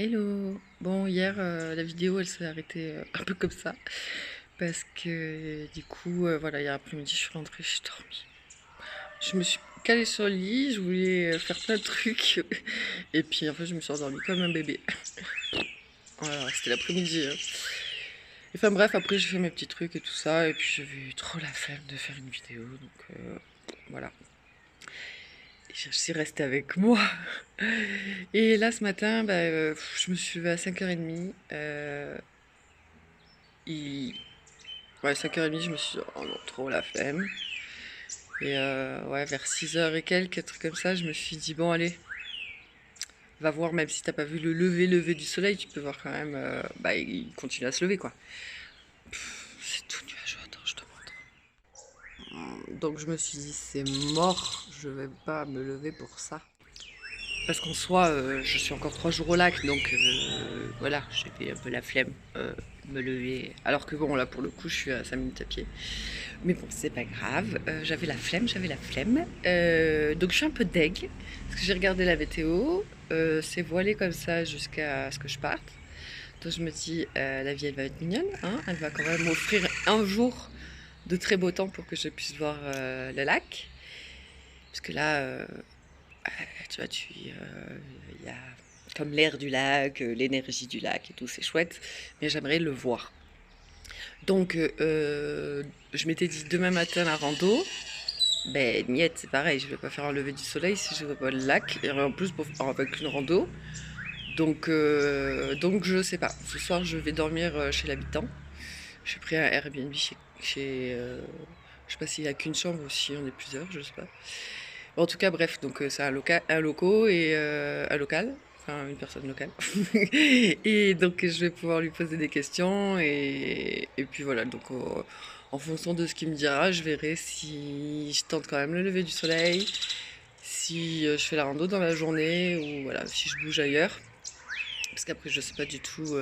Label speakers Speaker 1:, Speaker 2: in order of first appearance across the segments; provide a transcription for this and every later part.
Speaker 1: Hello! Bon, hier, la vidéo, elle s'est arrêtée un peu comme ça. Parce que du coup, voilà, hier après-midi, je suis rentrée, j'ai dormi. Je me suis calée sur le lit, je voulais faire plein de trucs. Et puis, en fait, je me suis endormie comme un bébé. Voilà, c'était l'après-midi, hein. Enfin bref, après, j'ai fait mes petits trucs et tout ça. Et puis, j'avais eu trop la flemme de faire une vidéo. Donc, voilà. Et je suis restée avec moi. Et là, ce matin, bah, je me suis levée à 5h30. Il- Ouais, 5h30, je me suis dit, oh non, trop la flemme. Et ouais, vers 6h et quelques, un truc comme ça, je me suis dit, bon, allez, va voir, même si t'as pas vu le lever du soleil, tu peux voir quand même, bah, il continue à se lever, quoi. C'est tout nuageux, attends, je te montre. Donc je me suis dit, c'est mort, je vais pas me lever pour ça. Parce qu'en soi, je suis encore 3 jours au lac, donc voilà, j'ai fait un peu la flemme de me lever. Alors que bon, là pour le coup, je suis à 5 minutes à pied. Mais bon, c'est pas grave, j'avais la flemme, j'avais la flemme. Donc je suis un peu deg, parce que j'ai regardé la météo, c'est voilé comme ça jusqu'à ce que je parte. Donc je me dis, la vie elle va être mignonne, hein, elle va quand même m'offrir un jour de très beau temps pour que je puisse voir le lac. Parce que là, tu vois, il y a comme l'air du lac, l'énergie du lac et tout, c'est chouette, mais j'aimerais le voir. Donc, je m'étais dit demain matin la rando. Ben, niette, c'est pareil, je vais pas faire un lever du soleil si je vois pas le lac, et en plus pour faire avec une rando. Donc je sais pas. Ce soir, je vais dormir chez l'habitant. J'ai pris un Airbnb je sais pas s'il y a qu'une chambre ou si on est plusieurs, je sais pas. En tout cas, bref, donc c'est un loco et un local, enfin une personne locale. Et donc je vais pouvoir lui poser des questions et puis voilà. Donc en fonction de ce qu'il me dira, je verrai si je tente quand même le lever du soleil, si je fais la rando dans la journée ou voilà, si je bouge ailleurs. Parce qu'après je sais pas du tout.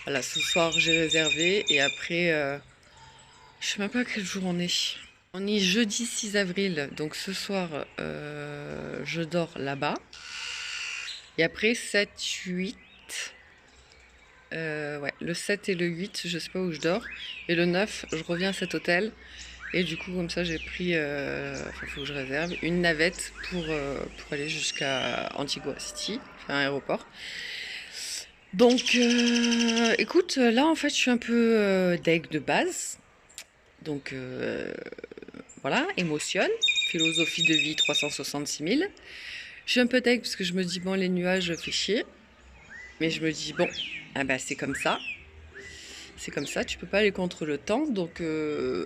Speaker 1: Voilà, ce soir j'ai réservé et après je sais même pas quel jour on est. On est jeudi 6 avril, donc ce soir, je dors là-bas. Et après 7, 8, ouais, le 7 et le 8, je sais pas où je dors. Et le 9, je reviens à cet hôtel. Et du coup, comme ça, j'ai pris, enfin, faut que je réserve, une navette pour aller jusqu'à Antigua City, enfin, aéroport. Donc, écoute, là, en fait, je suis un peu deg de base. Donc, voilà, émotion, philosophie de vie 366 000. Je suis un peu deg parce que je me dis, bon, les nuages, fait chier. Mais je me dis, bon, ah bah, c'est comme ça. C'est comme ça, tu peux pas aller contre le temps. Donc,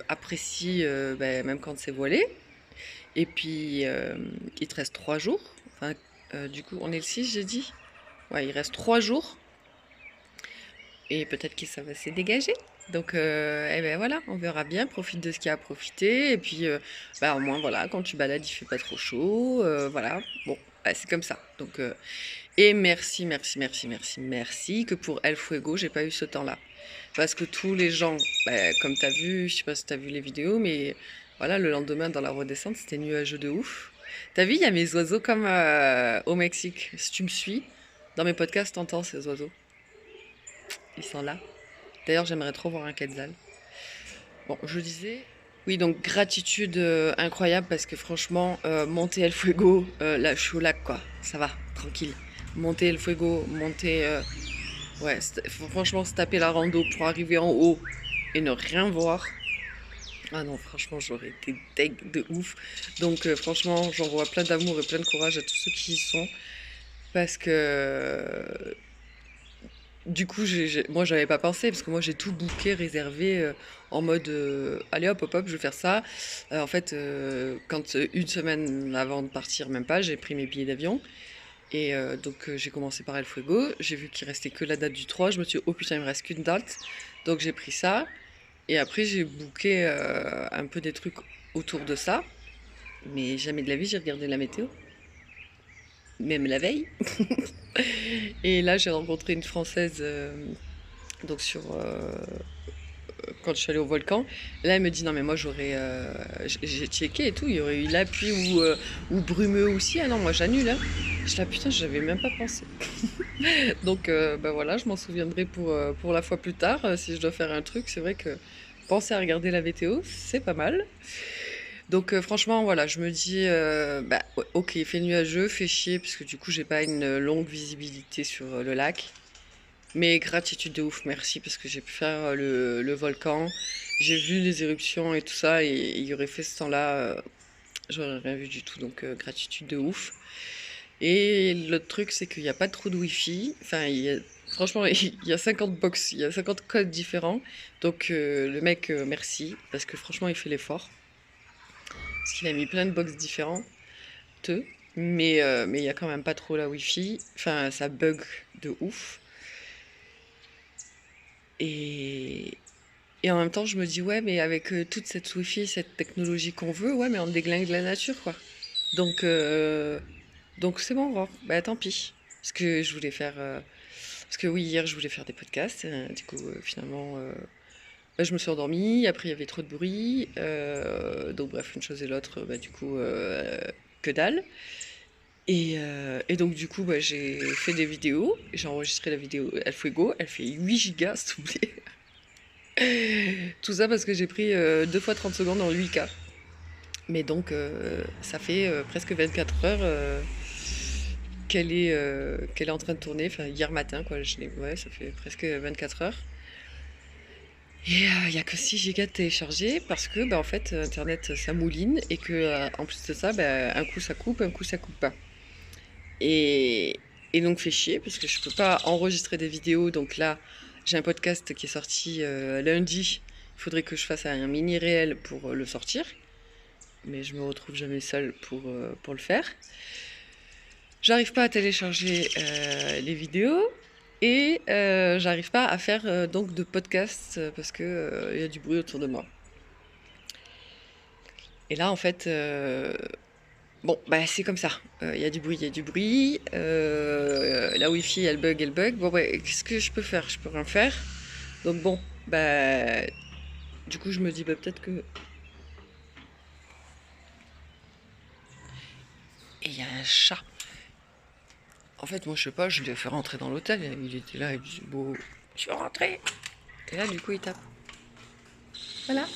Speaker 1: apprécie, bah, même quand c'est voilé. Et puis, il te reste 3 jours. Enfin, du coup, on est le 6, j'ai dit. Ouais, il reste 3 jours. Et peut-être que ça va se dégager. Donc, eh ben voilà, on verra bien. Profite de ce qu'il y a à profiter. Et puis, bah, au moins, voilà, quand tu balades, il fait pas trop chaud. Voilà, bon, bah, c'est comme ça. Donc, et merci, merci, merci, merci, merci que pour El Fuego, j'ai pas eu ce temps-là. Parce que tous les gens, bah, comme tu as vu, je sais pas si tu as vu les vidéos, mais voilà, le lendemain dans la redescente, c'était nuageux de ouf. T'as vu, il y a mes oiseaux comme au Mexique. Si tu me suis, dans mes podcasts, t'entends ces oiseaux. Ils sont là. D'ailleurs, j'aimerais trop voir un quetzal. Bon, je disais. Oui, donc gratitude incroyable parce que franchement, monter El Fuego, là, je suis au lac, quoi. Ça va, tranquille. Monter El Fuego, monter. Ouais, franchement, se taper la rando pour arriver en haut et ne rien voir. Ah non, franchement, j'aurais été deg de ouf. Donc, franchement, j'envoie plein d'amour et plein de courage à tous ceux qui y sont. Parce que, du coup, moi, j'avais pas pensé, parce que moi, j'ai tout booké, réservé, en mode, allez hop, hop, hop, je vais faire ça. En fait, quand une semaine avant de partir, même pas, j'ai pris mes billets d'avion. Et donc, j'ai commencé par El Fuego. J'ai vu qu'il restait que la date du 3. Je me suis dit, oh putain, il me reste qu'une date. Donc, j'ai pris ça. Et après, j'ai booké un peu des trucs autour de ça. Mais jamais de la vie, j'ai regardé la météo. Même la veille. Et là, j'ai rencontré une Française donc quand je suis allée au volcan. Là, elle me dit non, mais moi, j'ai checké et tout. Il y aurait eu la pluie ou brumeux aussi. Ah non, moi, j'annule, hein. Putain, j'avais même pas pensé. Donc, bah voilà, je m'en souviendrai pour la fois plus tard, si je dois faire un truc. C'est vrai que penser à regarder la météo, c'est pas mal. Donc, franchement, voilà, je me dis, bah, ouais, ok, il fait nuageux, fait chier, parce que du coup, j'ai pas une longue visibilité sur le lac. Mais gratitude de ouf, merci, parce que j'ai pu faire le volcan. J'ai vu les éruptions et tout ça, et il y aurait fait ce temps-là, j'aurais rien vu du tout. Donc, gratitude de ouf. Et l'autre truc, c'est qu'il n'y a pas trop de wifi. Enfin, franchement, il y a 50 box, il y a 50 codes différents. Donc, le mec, merci, parce que franchement, il fait l'effort. Parce qu'il a mis plein de box différentes. Mais il y a quand même pas trop la wifi. Enfin, ça bug de ouf. Et, et en même temps, je me dis, ouais, mais avec toute cette wifi, cette technologie qu'on veut, ouais, mais on déglingue la nature, quoi. Donc, donc c'est bon, bon, bah tant pis. Parce que je voulais faire. Parce que oui, hier, je voulais faire des podcasts. Du coup, finalement, bah, je me suis endormie. Après, il y avait trop de bruit. Donc, bref, une chose et l'autre, bah, du coup, que dalle. Et donc, du coup, bah, j'ai fait des vidéos. J'ai enregistré la vidéo El Fuego. Elle fait 8 gigas, s'il te plaît. Tout ça parce que j'ai pris 2 fois 30 secondes en 8K. Mais donc, ça fait presque 24 heures qu'elle est en train de tourner. Enfin, hier matin, quoi. Ouais, ça fait presque 24 heures. Et il n'y a que 6 gigas de télécharger parce que, bah, en fait, Internet, ça mouline et que, en plus de ça, bah, un coup ça coupe, un coup ça coupe pas. Et, et donc, fait chier parce que je peux pas enregistrer des vidéos. Donc là, j'ai un podcast qui est sorti lundi. Il faudrait que je fasse un mini réel pour le sortir. Mais je me retrouve jamais seule pour le faire. J'arrive pas à télécharger les vidéos et j'arrive pas à faire donc de podcast parce que il y a du bruit autour de moi. Et là, en fait, bon, bah c'est comme ça. Il y a du bruit, il y a du bruit. La Wi-Fi, elle bug, elle bug. Bon, ouais, qu'est-ce que je peux faire? Je peux rien faire. Donc bon, bah du coup, je me dis bah peut-être que. Et il y a un chat. En fait, moi, je sais pas, je l'ai fait rentrer dans l'hôtel. Il était là, il me dit bon, tu veux rentrer? Et là, du coup, il tape. Voilà.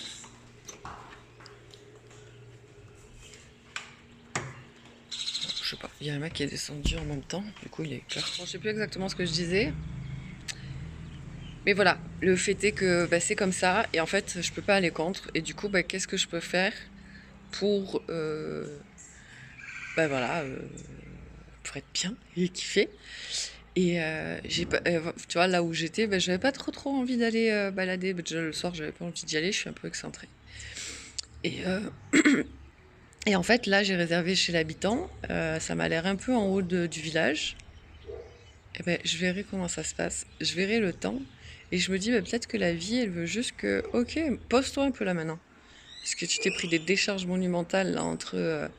Speaker 1: Je sais pas, il y a un mec qui est descendu en même temps, du coup il est clair. Bon, je sais plus exactement ce que je disais, mais voilà, le fait est que bah, c'est comme ça, et en fait je peux pas aller contre, et du coup bah, qu'est-ce que je peux faire pour, bah voilà, pour être bien et kiffer. Et j'ai pas, tu vois, là où j'étais, bah, j'avais pas trop envie d'aller balader. Bah, déjà le soir, j'avais pas envie d'y aller, je suis un peu excentrée. Et, et en fait, là, j'ai réservé chez l'habitant. Ça m'a l'air un peu en haut du village. Eh ben, je verrai comment ça se passe. Je verrai le temps. Et je me dis, bah, peut-être que la vie, elle veut juste que. Ok, pose-toi un peu là maintenant. Parce que tu t'es pris des décharges monumentales là, entre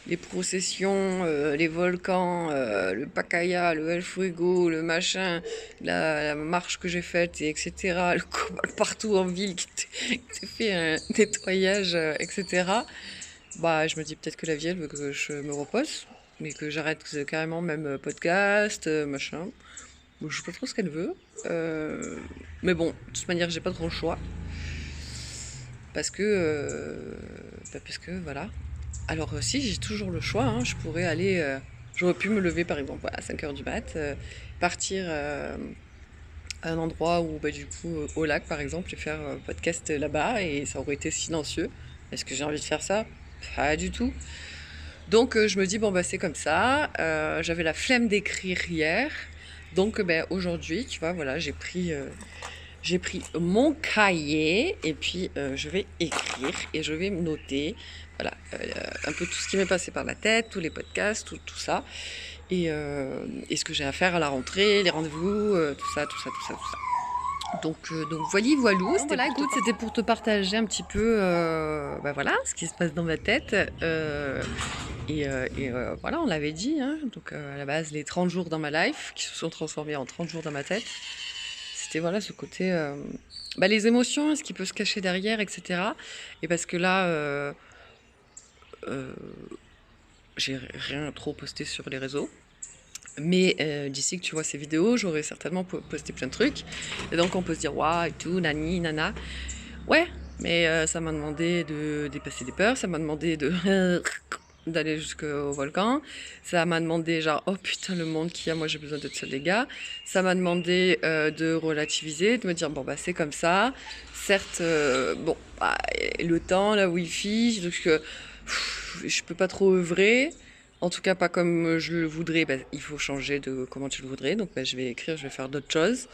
Speaker 1: les processions, les volcans, le Pacaya, le El Fuego, le machin, la marche que j'ai faite, et etc. Le cobalt partout en ville qui t'est fait un nettoyage, etc. Bah, je me dis peut-être que la vie, elle veut que je me repose, mais que j'arrête carrément même podcast, machin. Bon, je sais pas trop ce qu'elle veut. Euh, mais bon, de toute manière, j'ai pas trop le choix. Parce que, parce que voilà. Alors, si j'ai toujours le choix, hein, je pourrais aller. J'aurais pu me lever par exemple à 5 h du mat, partir à un endroit où, bah, du coup, au lac par exemple, et faire podcast là-bas, et ça aurait été silencieux. Est-ce que j'ai envie de faire ça? Pas du tout. Donc je me dis, bon, bah, c'est comme ça. J'avais la flemme d'écrire hier. Donc ben, aujourd'hui, tu vois, voilà, j'ai pris mon cahier et puis je vais écrire et je vais noter. Voilà, un peu tout ce qui m'est passé par la tête, tous les podcasts, tout ça. Et ce que j'ai à faire à la rentrée, les rendez-vous, tout ça, tout ça, tout ça, tout ça. Donc voilou, voilà, écoute, c'était pour te partager un petit peu bah voilà, ce qui se passe dans ma tête. Voilà, on l'avait dit, hein, donc à la base, les 30 jours dans ma life, qui se sont transformés en 30 jours dans ma tête. C'était voilà ce côté, bah, les émotions, ce qui peut se cacher derrière, etc. Et parce que là, euh, j'ai rien trop posté sur les réseaux. Mais d'ici que tu vois ces vidéos, j'aurai certainement posté plein de trucs. Et donc on peut se dire, waouh, et tout, nani, nana. Ouais, mais ça m'a demandé de dépasser des peurs, ça m'a demandé de d'aller jusqu'au volcan, ça m'a demandé genre, oh putain, le monde qu'il y a, moi j'ai besoin d'être seul les gars. Ça m'a demandé de relativiser, de me dire, bon bah c'est comme ça. Certes, bon, bah, le temps, la wifi, donc je peux pas trop œuvrer. En tout cas, pas comme je le voudrais. Bah, il faut changer de comment tu le voudrais. Donc, bah, je vais écrire, je vais faire d'autres choses.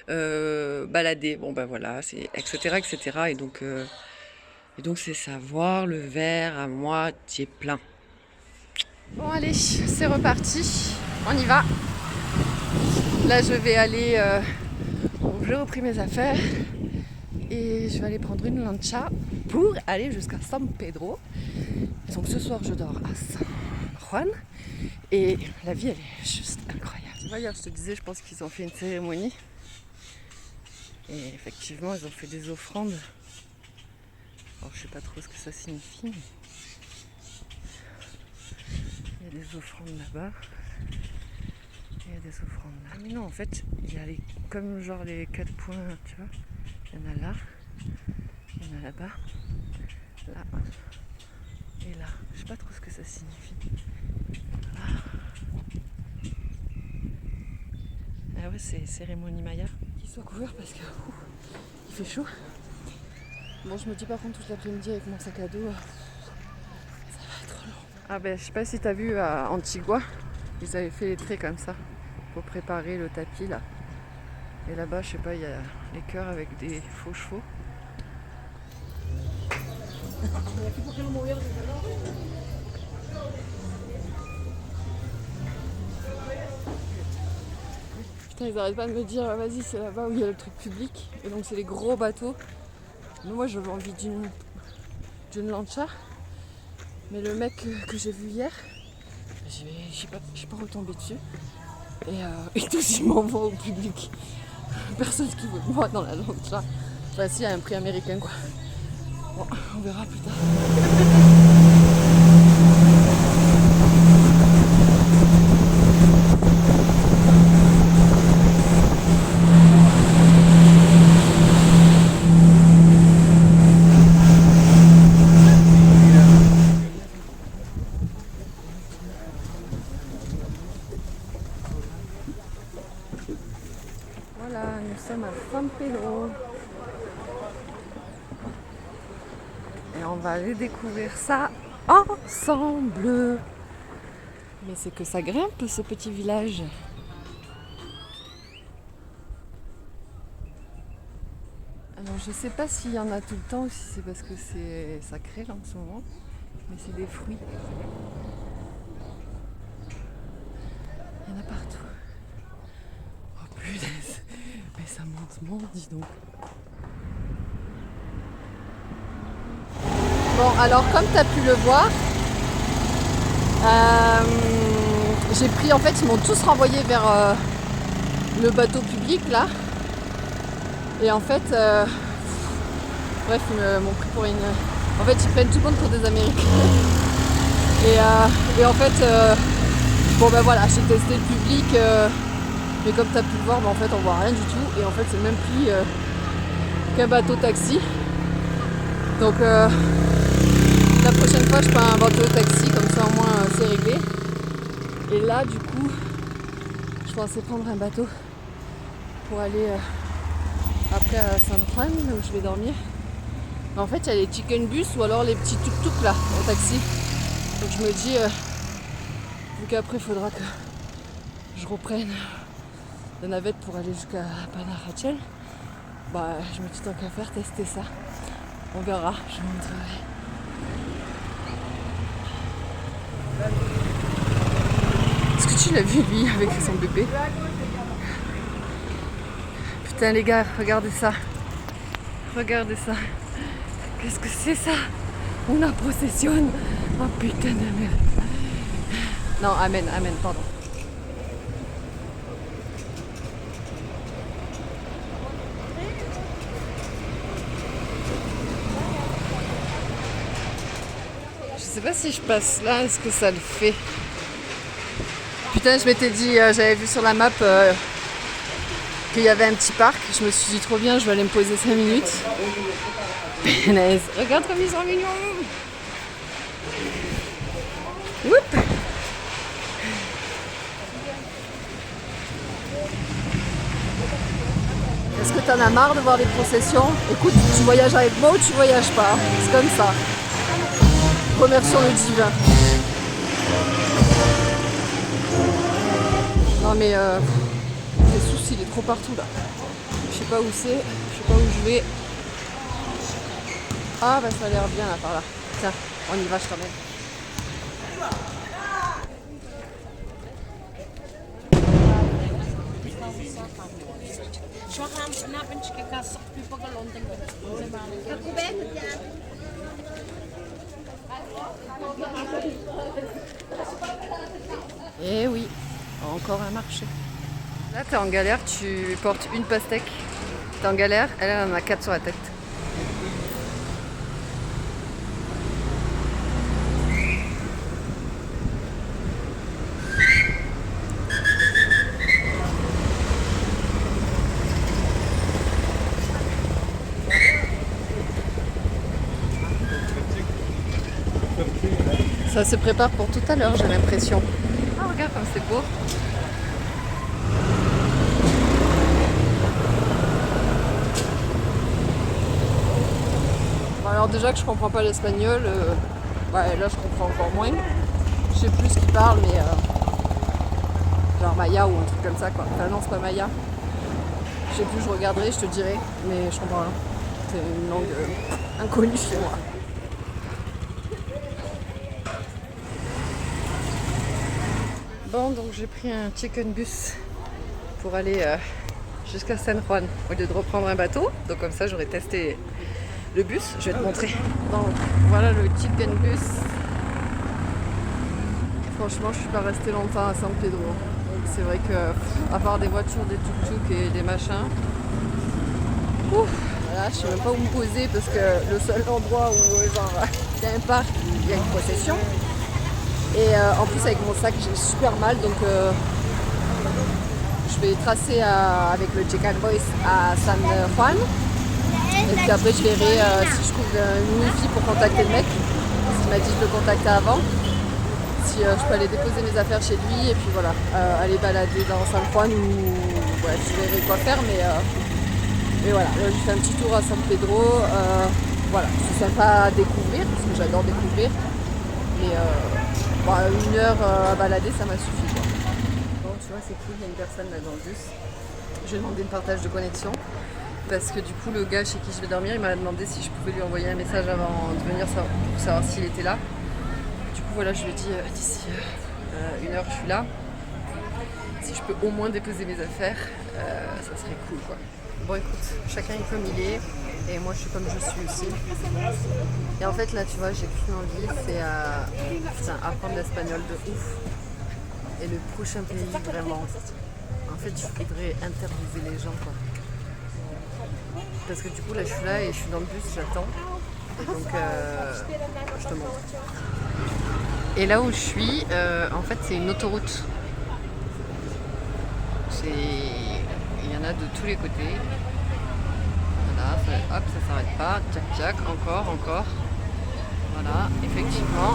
Speaker 1: Balader, bon, bah voilà, c'est etc. etc. Et donc, c'est savoir le verre à moitié plein. Bon, allez, c'est reparti. On y va. Là, je vais aller. Bon, j'ai repris mes affaires. Et je vais aller prendre une lancha pour aller jusqu'à San Pedro. Donc, ce soir, je dors à San Juan. Et la vie, elle est juste incroyable. Tu vois, hier, je te disais, je pense qu'ils ont fait une cérémonie. Et effectivement, ils ont fait des offrandes. Alors, je sais pas trop ce que ça signifie, mais il y a des offrandes là-bas. Il y a des offrandes là. Mais non, en fait, il y a comme genre les 4 points, tu vois. Il y en a là, il y en a là-bas, là et là. Je sais pas trop ce que ça signifie. Ah ouais, c'est cérémonie maya. Qu'il soit couvert parce que il fait chaud. Bon, je me dis par contre toute l'après-midi avec mon sac à dos, ça va être long. Ah ben, je sais pas si t'as vu à Antigua, ils avaient fait les traits comme ça pour préparer le tapis là. Et là-bas, je sais pas, il y a les chœurs avec des faux chevaux. Putain, ils arrêtent pas de me dire vas-y, c'est là-bas où il y a le truc public. Et donc c'est les gros bateaux. Mais moi j'avais envie d'une lancha. Mais le mec que j'ai vu hier, je suis pas retombée dessus. Et tous ils m'envoient au public. Personne qui veut de moi dans la lancha. Enfin si, il y a un prix américain quoi. Bon, on verra plus tard. Voilà, nous sommes à San Pedro. Et on va aller découvrir ça ensemble. Mais c'est que ça grimpe ce petit village. Alors je sais pas s'il y en a tout le temps ou si c'est parce que c'est sacré là en ce moment. Mais c'est des fruits. Il y en a partout. Oh punaise. Mais ça monte, dis donc. Bon, alors comme tu as pu le voir, j'ai pris, en fait, ils m'ont tous renvoyé vers le bateau public là. Et en fait, bref, ils m'ont pris pour une. En fait, ils prennent tout le monde pour des Américains. Et en fait, bon ben voilà, j'ai testé le public, mais comme tu as pu le voir, ben, en fait, on voit rien du tout. Et en fait, c'est le même prix qu'un bateau taxi. Donc, la prochaine fois, je prends un bateau taxi, comme ça au moins c'est réglé. Et là, du coup, je pensais prendre un bateau pour aller après à San Juan, où je vais dormir. Mais en fait, il y a les chicken bus ou alors les petits tuk-tuk là, en taxi. Donc je me dis, vu qu'après, il faudra que je reprenne la navette pour aller jusqu'à Panarachel, bah, je me dis tant qu'à faire, tester ça. On verra, je vous montrerai. Est-ce que tu l'as vu lui avec son bébé? Putain les gars, regardez ça. Regardez ça. Qu'est-ce que c'est ça? Una procession. Oh putain de merde. Non, amen, pardon. Je sais pas si je passe là, est-ce que ça le fait? Putain, je m'étais dit, j'avais vu sur la map qu'il y avait un petit parc. Je me suis dit trop bien, je vais aller me poser 5 minutes. Punaise, regarde comme ils sont mignons. Oups. Est-ce que t'en as marre de voir des processions? Écoute, tu voyages avec moi ou tu voyages pas? C'est comme ça. Remercions le divin. Non mais les soucis, il est trop partout là. Je sais pas où c'est, je sais pas où je vais. Ah bah ça a l'air bien là par là. Tiens, on y va, je t'emmène. Eh oui, encore un marché. Là t'es en galère, tu portes une pastèque. T'es en galère, elle en a 4 sur la tête. Ça se prépare pour tout à l'heure, j'ai l'impression. Ah, regarde comme c'est beau. Bon, alors déjà que je comprends pas l'espagnol, ouais, là je comprends encore moins. Je sais plus ce qu'ils parlent, mais genre Maya ou un truc comme ça quoi. Enfin non, c'est pas Maya. Je sais plus, je regarderai, je te dirai, mais je comprends rien. C'est une langue inconnue chez moi. Bon, donc j'ai pris un chicken bus pour aller jusqu'à San Juan au lieu de reprendre un bateau. Donc comme ça j'aurais testé le bus, je vais te montrer. Donc voilà le chicken bus. Franchement je suis pas restée longtemps à San Pedro. C'est vrai que à part des voitures, des tuk-tuk et des machins. Ouf, voilà, je sais même pas où me poser parce que le seul endroit où genre il y a un parc, il y a une procession. Et en plus avec mon sac j'ai super mal donc je vais tracer avec le Chicken Boys à San Juan. Et puis après je verrai si je trouve une wifi pour contacter le mec. Parce qu'il m'a dit de le contacter avant. Si je peux aller déposer mes affaires chez lui et puis voilà, aller balader dans San Juan ou ouais, je verrai quoi faire mais voilà, là j'ai fait un petit tour à San Pedro. Voilà, c'est sympa à découvrir parce que j'adore découvrir. Mais bon, 1 heure à balader ça m'a suffi quoi. Bon tu vois c'est cool, il y a une personne là dans le bus. Je vais demander une partage de connexion. Parce que du coup le gars chez qui je vais dormir il m'a demandé si je pouvais lui envoyer un message avant de venir pour savoir s'il était là. Du coup voilà je lui ai dit d'ici 1 heure je suis là. Si je peux au moins déposer mes affaires, ça serait cool quoi. Bon écoute, chacun est comme il est et moi je suis comme je suis aussi. Et en fait là tu vois j'ai qu'une envie, c'est apprendre l'espagnol de ouf. Et le prochain pays vraiment, en fait je voudrais interviewer les gens quoi. Parce que du coup là je suis là et je suis dans le bus, j'attends. Et donc je te montre. Et là où je suis, en fait c'est une autoroute. Il y en a de tous les côtés. Voilà, hop, ça s'arrête pas. Tchac tchac, encore. Voilà, effectivement.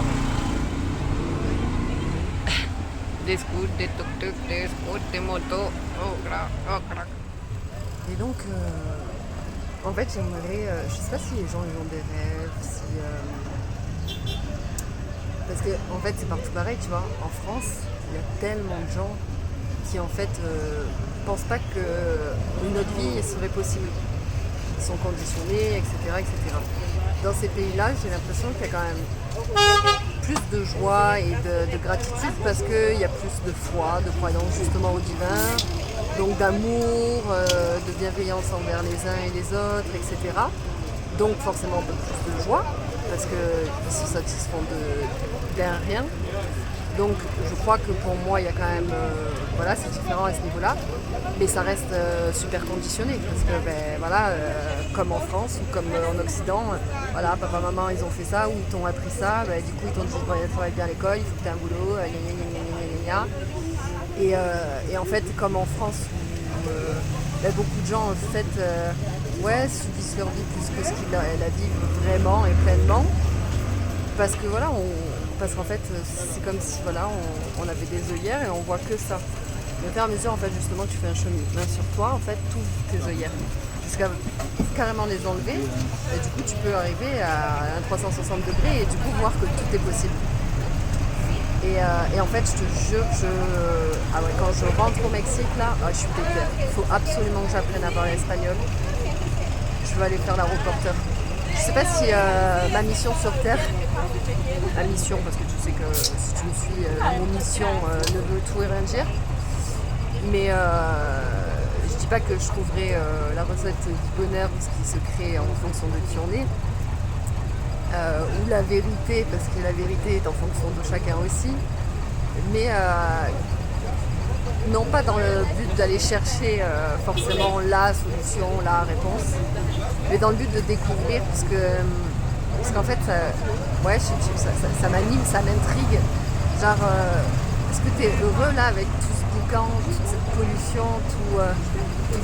Speaker 1: Des scouts, des tuk-tuk, des scouts, des motos. Oh, crac. Et donc, en fait, j'aimerais. Je sais pas si les gens ils ont des rêves, si. Parce que, en fait, c'est partout pareil, tu vois. En France, il y a tellement de gens qui, en fait, pensent pas qu'une autre vie serait possible. Ils sont conditionnés, etc. Dans ces pays-là, j'ai l'impression qu'il y a quand même plus de joie et de gratitude parce qu'il y a plus de foi, de croyance justement au divin, donc d'amour, de bienveillance envers les uns et les autres, etc. Donc forcément plus de joie parce qu'ils se satisfont d'un rien. Donc je crois que pour moi il y a quand même, voilà, c'est différent à ce niveau-là, mais ça reste super conditionné parce que comme en France ou comme en Occident, voilà, papa, maman ils ont fait ça ou ils t'ont appris ça, du coup ils t'ont dit il faut être bien à l'école, il faut que tu aies un boulot,
Speaker 2: Et en fait, comme en France, où beaucoup de gens en fait, subissent leur vie plus que ce qu'ils la vivent vraiment et pleinement. Parce que voilà, parce qu'en fait, c'est comme si voilà, on avait des œillères et on voit que ça. Et au fur et à mesure, en fait, justement, tu fais un cheminement sur toi, en fait, tous tes œillères, jusqu'à carrément les enlever. Et du coup, tu peux arriver à un 360 degrés et du coup voir que tout est possible. Et en fait, je te jure, ah ouais, quand je rentre au Mexique, là, je suis pétée. Il faut absolument que j'apprenne à parler espagnol. Je veux aller faire la reporter. Je sais pas si ma mission sur Terre, ma mission, parce que tu sais que si tu me suis, mon mission ne veut tout et rien dire. Mais je dis pas que je trouverai la recette du bonheur ou ce qui se crée en fonction de qui on est. Ou la vérité, parce que la vérité est en fonction de chacun aussi. Mais non pas dans le but d'aller chercher forcément la solution, la réponse, mais dans le but de découvrir, parce qu'en fait, ça m'anime, ça m'intrigue. Genre, est-ce que tu es heureux là avec tout ce boucan, toute cette pollution, tout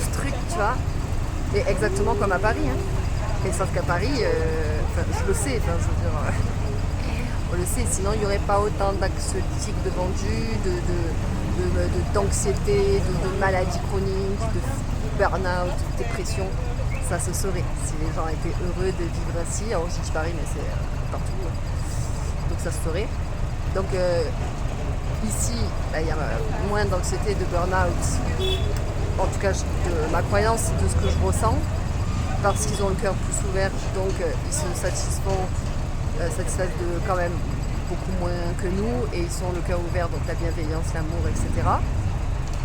Speaker 2: ce truc, tu vois? Et exactement comme à Paris, hein. Et sauf qu'à Paris, je le sais, je veux dire, on le sait, sinon il n'y aurait pas autant d'anxiolytiques de vendus, d'anxiété, de maladies chroniques, de burn-out, de dépression. Ça se saurait si les gens étaient heureux de vivre ainsi. Alors je dis Paris, mais c'est partout. Donc ça se saurait. Donc ici, il y a moins d'anxiété, de burn-out. En tout cas, de ma croyance, de ce que je ressens. Parce qu'ils ont le cœur plus ouvert, donc ils se satisfont de quand même beaucoup moins que nous, et ils sont le cœur ouvert, donc la bienveillance, l'amour, etc.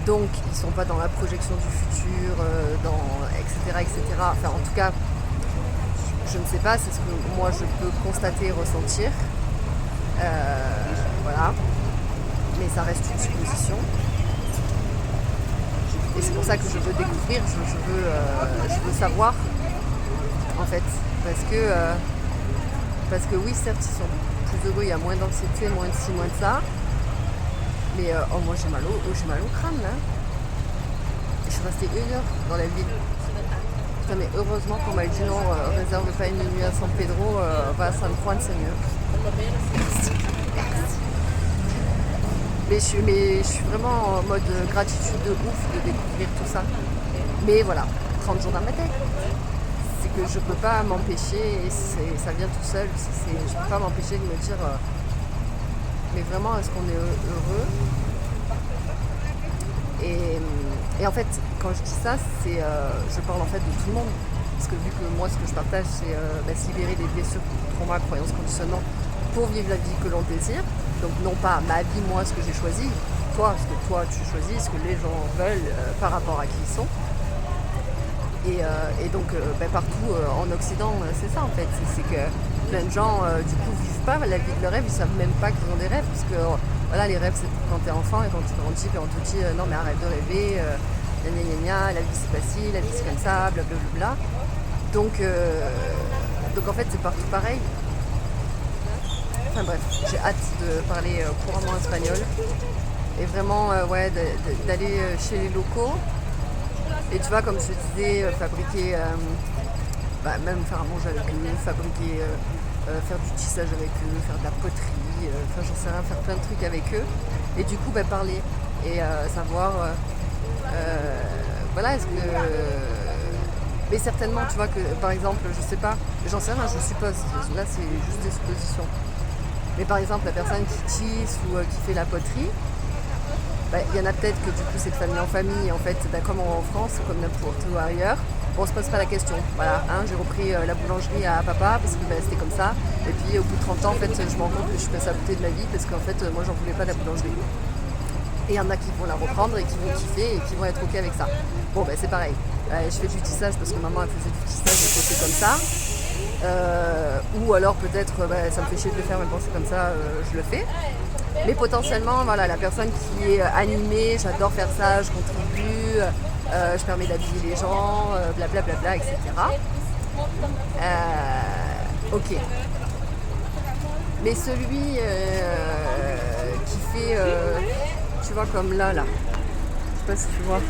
Speaker 2: Donc ils ne sont pas dans la projection du futur, etc. Enfin en tout cas, je ne sais pas, c'est ce que moi je peux constater et ressentir. Voilà. Mais ça reste une supposition. Et c'est pour ça que je veux découvrir, je veux savoir, en fait, parce que oui, certes, ils sont plus heureux, il y a moins d'anxiété, moins de ci, moins de ça, mais moi j'ai mal au crâne là. Je suis restée 1 heure dans la ville. Putain, mais heureusement qu'on m'a dit non, réserve pas une nuit à San Pedro, va à San Juan, c'est mieux. Mais je suis vraiment en mode gratitude de ouf de découvrir tout ça. Mais voilà, 30 jours dans ma tête. C'est que je peux pas m'empêcher, et ça vient tout seul, je peux pas m'empêcher de me dire mais vraiment, est-ce qu'on est heureux? Et en fait, quand je dis ça, je parle en fait de tout le monde. Parce que vu que moi, ce que je partage, c'est se libérer des blessures, traumas, croyances, conditionnements pour vivre la vie que l'on désire. Donc non pas ma vie, moi, ce que j'ai choisi, toi, ce que toi tu choisis, ce que les gens veulent par rapport à qui ils sont. Et donc partout en Occident, c'est ça en fait. C'est que plein de gens du coup vivent pas la vie de leur rêve, ils savent même pas qu'ils ont des rêves. Parce que voilà, les rêves c'est quand t'es enfant et quand tu grandis, puis on te dit non mais arrête de rêver, la vie c'est facile, la vie c'est comme ça, blablabla. Donc en fait c'est partout pareil. Enfin bref, j'ai hâte de parler couramment espagnol et vraiment d'aller chez les locaux. Et tu vois, comme je te disais, fabriquer, même faire à manger avec eux, fabriquer, faire du tissage avec eux, faire de la poterie, j'en sais rien, faire plein de trucs avec eux. Et du coup, parler et savoir, voilà, est-ce que... mais certainement, tu vois, que par exemple, je sais pas, j'en sais rien, je suppose, là c'est juste des suppositions. Mais par exemple, la personne qui tisse ou qui fait la poterie, il y en a peut-être que du coup c'est de famille en famille, en fait, comme en France, comme n'importe où ailleurs, on se pose pas la question. Voilà, j'ai repris la boulangerie à papa parce que c'était comme ça. Et puis au bout de 30 ans, en fait, je me rends compte que je suis passée à côté de ma vie parce qu'en fait, moi j'en voulais pas de la boulangerie. Et il y en a qui vont la reprendre et qui vont kiffer et qui vont être ok avec ça. Bon, c'est pareil. Je fais du tissage parce que maman elle faisait du tissage et c'est comme ça. Ou alors peut-être ça me fait chier de le faire, mais bon c'est comme ça, je le fais. Mais potentiellement, voilà, la personne qui est animée, j'adore faire ça, je contribue, je permets d'habiller les gens, blablabla, etc. Ok. Mais celui qui fait, tu vois, comme là. Je sais pas si tu vois.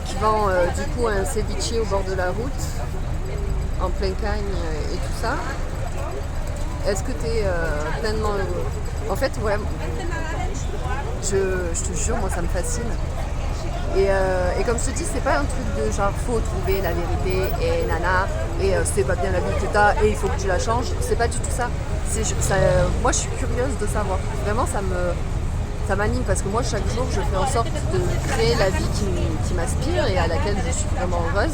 Speaker 2: Qui vend du coup un ceviche au bord de la route, en plein cagne et tout ça. Est-ce que tu es pleinement heureux? En fait, ouais, je te jure, moi ça me fascine. Et comme je te dis, c'est pas un truc de genre faut trouver la vérité et nana, et c'est pas bien la vie que t'as et il faut que tu la changes. C'est pas du tout ça. Moi je suis curieuse de savoir. Vraiment ça m'anime parce que moi chaque jour je fais en sorte de créer la vie qui m'inspire et à laquelle je suis vraiment heureuse.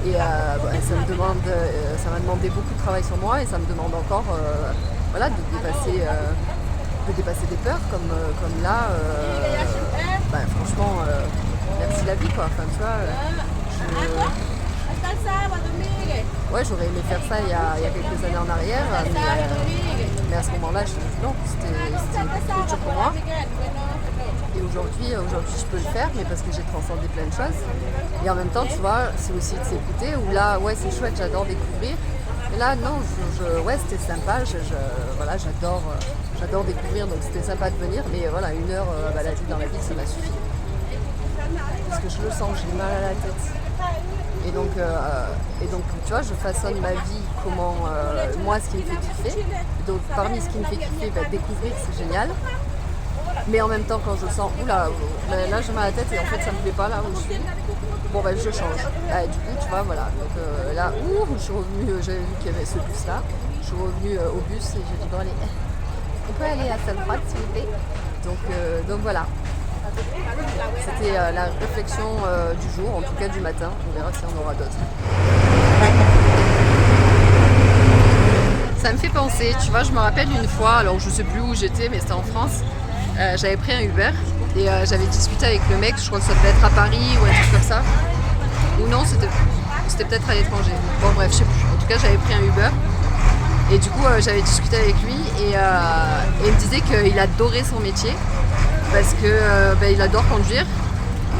Speaker 2: Et ça m'a demandé beaucoup de travail sur moi et ça me demande encore voilà, de dépasser des peurs comme là. Franchement, merci la vie quoi. Enfin, tu vois, j'aurais aimé faire ça il y a quelques années en arrière, mais à ce moment-là, non, c'était trop dur pour moi. Et aujourd'hui, je peux le faire, mais parce que j'ai transcendé plein de choses. Et en même temps, tu vois, c'est aussi de s'écouter, où là, ouais, c'est chouette, j'adore découvrir. Et là, non, ouais, c'était sympa, j'adore découvrir, donc c'était sympa de venir, mais voilà, 1 heure balader dans la ville, ça m'a suffi. Parce que je le sens, j'ai mal à la tête. Et donc, tu vois, je façonne ma vie, moi, ce qui me fait kiffer. Donc, parmi ce qui me fait kiffer, découvrir, c'est génial. Mais en même temps, quand je sens, oula, là j'ai mal à la tête et en fait ça me plaît pas là où je suis, bon je change. Du coup, tu vois, voilà. Donc là, je suis revenue, j'avais vu qu'il y avait ce bus là, je suis revenue au bus et j'ai dit, bon allez, on peut aller à cette droite s'il vous plaît. Donc voilà. C'était la réflexion du jour, en tout cas du matin. On verra si on aura d'autres. Ça me fait penser, tu vois, je me rappelle une fois, alors je sais plus où j'étais, mais c'était en France. J'avais pris un Uber et j'avais discuté avec le mec, je crois que ça devait être à Paris ou un truc comme ça. Ou non, c'était peut-être à l'étranger. Bon bref, je sais plus. En tout cas, j'avais pris un Uber. Et du coup, j'avais discuté avec lui et il me disait qu'il adorait son métier parce que il adore conduire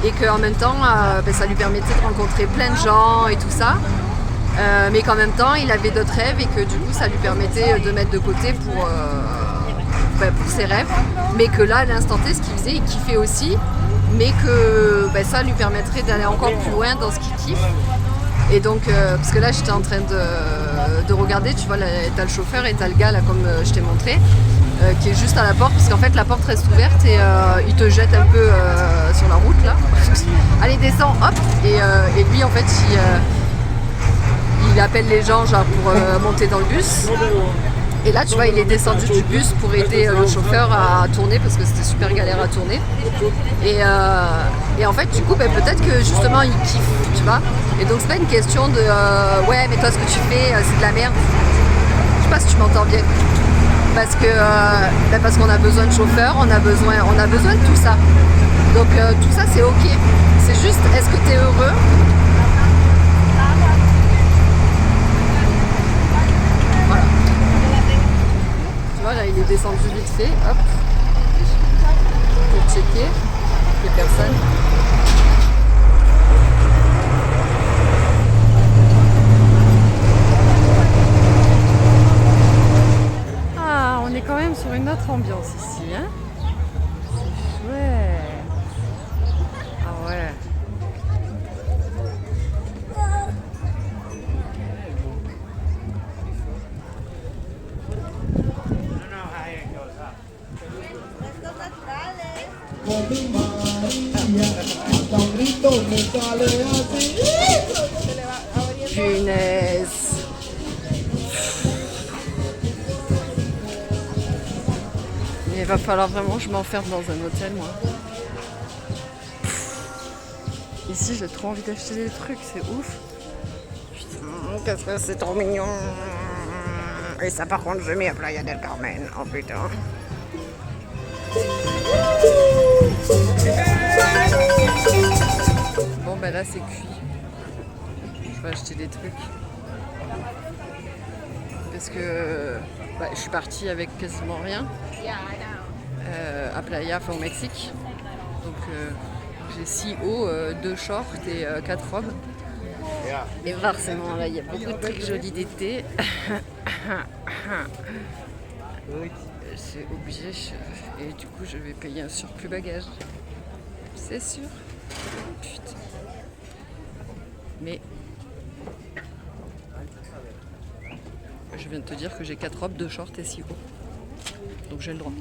Speaker 2: et qu'en même temps, ça lui permettait de rencontrer plein de gens et tout ça. Mais qu'en même temps, il avait d'autres rêves et que du coup, ça lui permettait de mettre de côté pour ses rêves. Mais que là, à l'instant T, ce qu'il faisait, il kiffait aussi. Mais que ça lui permettrait d'aller encore plus loin dans ce qu'il kiffe. Et donc, parce que là, j'étais en train de regarder, tu vois, t'as le chauffeur et t'as le gars, là, comme je t'ai montré, qui est juste à la porte, parce qu'en fait, la porte reste ouverte et il te jette un peu sur la route, là. Allez, descends, hop. Et lui, en fait, il appelle les gens, genre, pour monter dans le bus. Et là, tu vois, il est descendu du bus pour aider le chauffeur à tourner parce que c'était super galère à tourner. Et en fait, du coup, peut-être que justement, il kiffe, tu vois. Et donc, c'est pas une question de ouais, mais toi, ce que tu fais, c'est de la merde. Je sais pas si tu m'entends bien. Parce qu'on a besoin de chauffeurs, on a besoin de tout ça. Donc, tout ça, c'est ok. C'est juste, est-ce que tu es heureux ? Voilà, il est descendu vite fait, hop, pour checker, il n'y a personne. Ah, on est quand même sur une autre ambiance ici, hein. C'est chouette. Ah ouais. Punaise. Il va falloir vraiment que je m'enferme dans un hôtel, moi. Ici, j'ai trop envie d'acheter des trucs, c'est ouf. Putain, qu'est-ce que c'est trop mignon. Et ça, par contre, je mets à Playa del Carmen. Oh putain. Bon, là, c'est cuit. Je vais acheter des trucs. Parce que je suis partie avec quasiment rien. À Playa, au Mexique. Donc, j'ai 6 hauts, 2 shorts et 4 robes. Et forcément, là, il y a beaucoup de trucs jolis d'été.
Speaker 1: c'est obligé. Et du coup, je vais payer un surplus bagage. C'est sûr. Putain. Mais je viens de te dire que j'ai 4 robes, 2 shorts et 6 hauts. Donc j'ai le droit.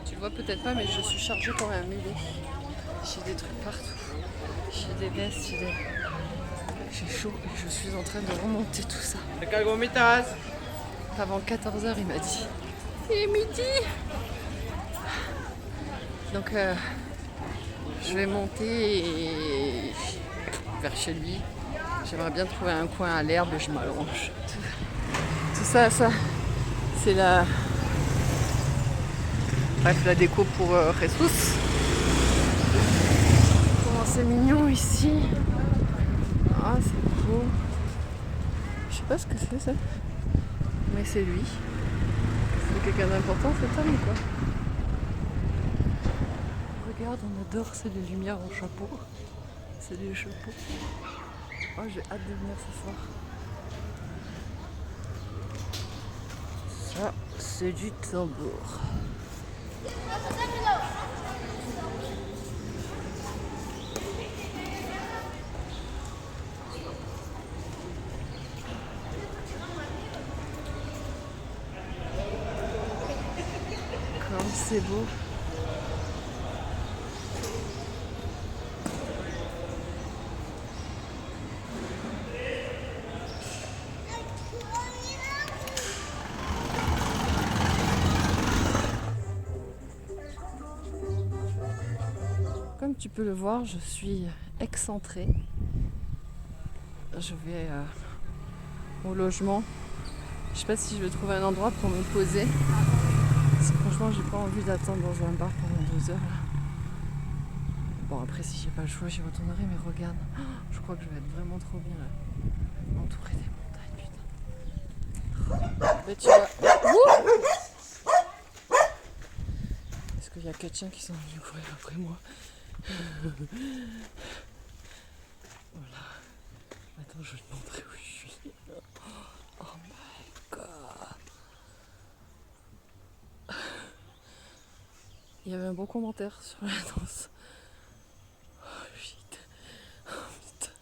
Speaker 1: Tu le vois peut-être pas, mais je suis chargée comme un mulet. J'ai des trucs partout. J'ai des vestes, j'ai chaud et je suis en train de remonter tout ça. Avant 14h, il m'a dit. Il est midi. Donc je vais monter vers chez lui. J'aimerais bien trouver un coin à l'herbe et je m'allonge. Tout ça, c'est la déco pour Jesus. Comment c'est mignon ici. Ah, c'est beau. Je sais pas ce que c'est ça. Mais c'est lui. C'est quelqu'un d'important cet homme ou quoi? Regarde, on adore, c'est les lumières en chapeau. C'est des chapeaux. Oh, j'ai hâte de venir ce soir. Ça, c'est du tambour. Comme c'est beau. Comme tu peux le voir, je suis excentrée. Je vais au logement. Je sais pas si je vais trouver un endroit pour me poser. Parce que franchement, j'ai pas envie d'attendre dans un bar pendant 2 heures. Là. Bon, après, si j'ai pas le choix, j'y retournerai. Mais regarde, je crois que je vais être vraiment trop bien là. Entourée des montagnes, putain. Mais tu vois. Est-ce qu'il y a 4 chiens qui sont venus courir après moi? Voilà. Attends, je vais te montrer où je suis. Oh my god. Il y avait un bon commentaire sur la danse. Oh shit. Oh putain.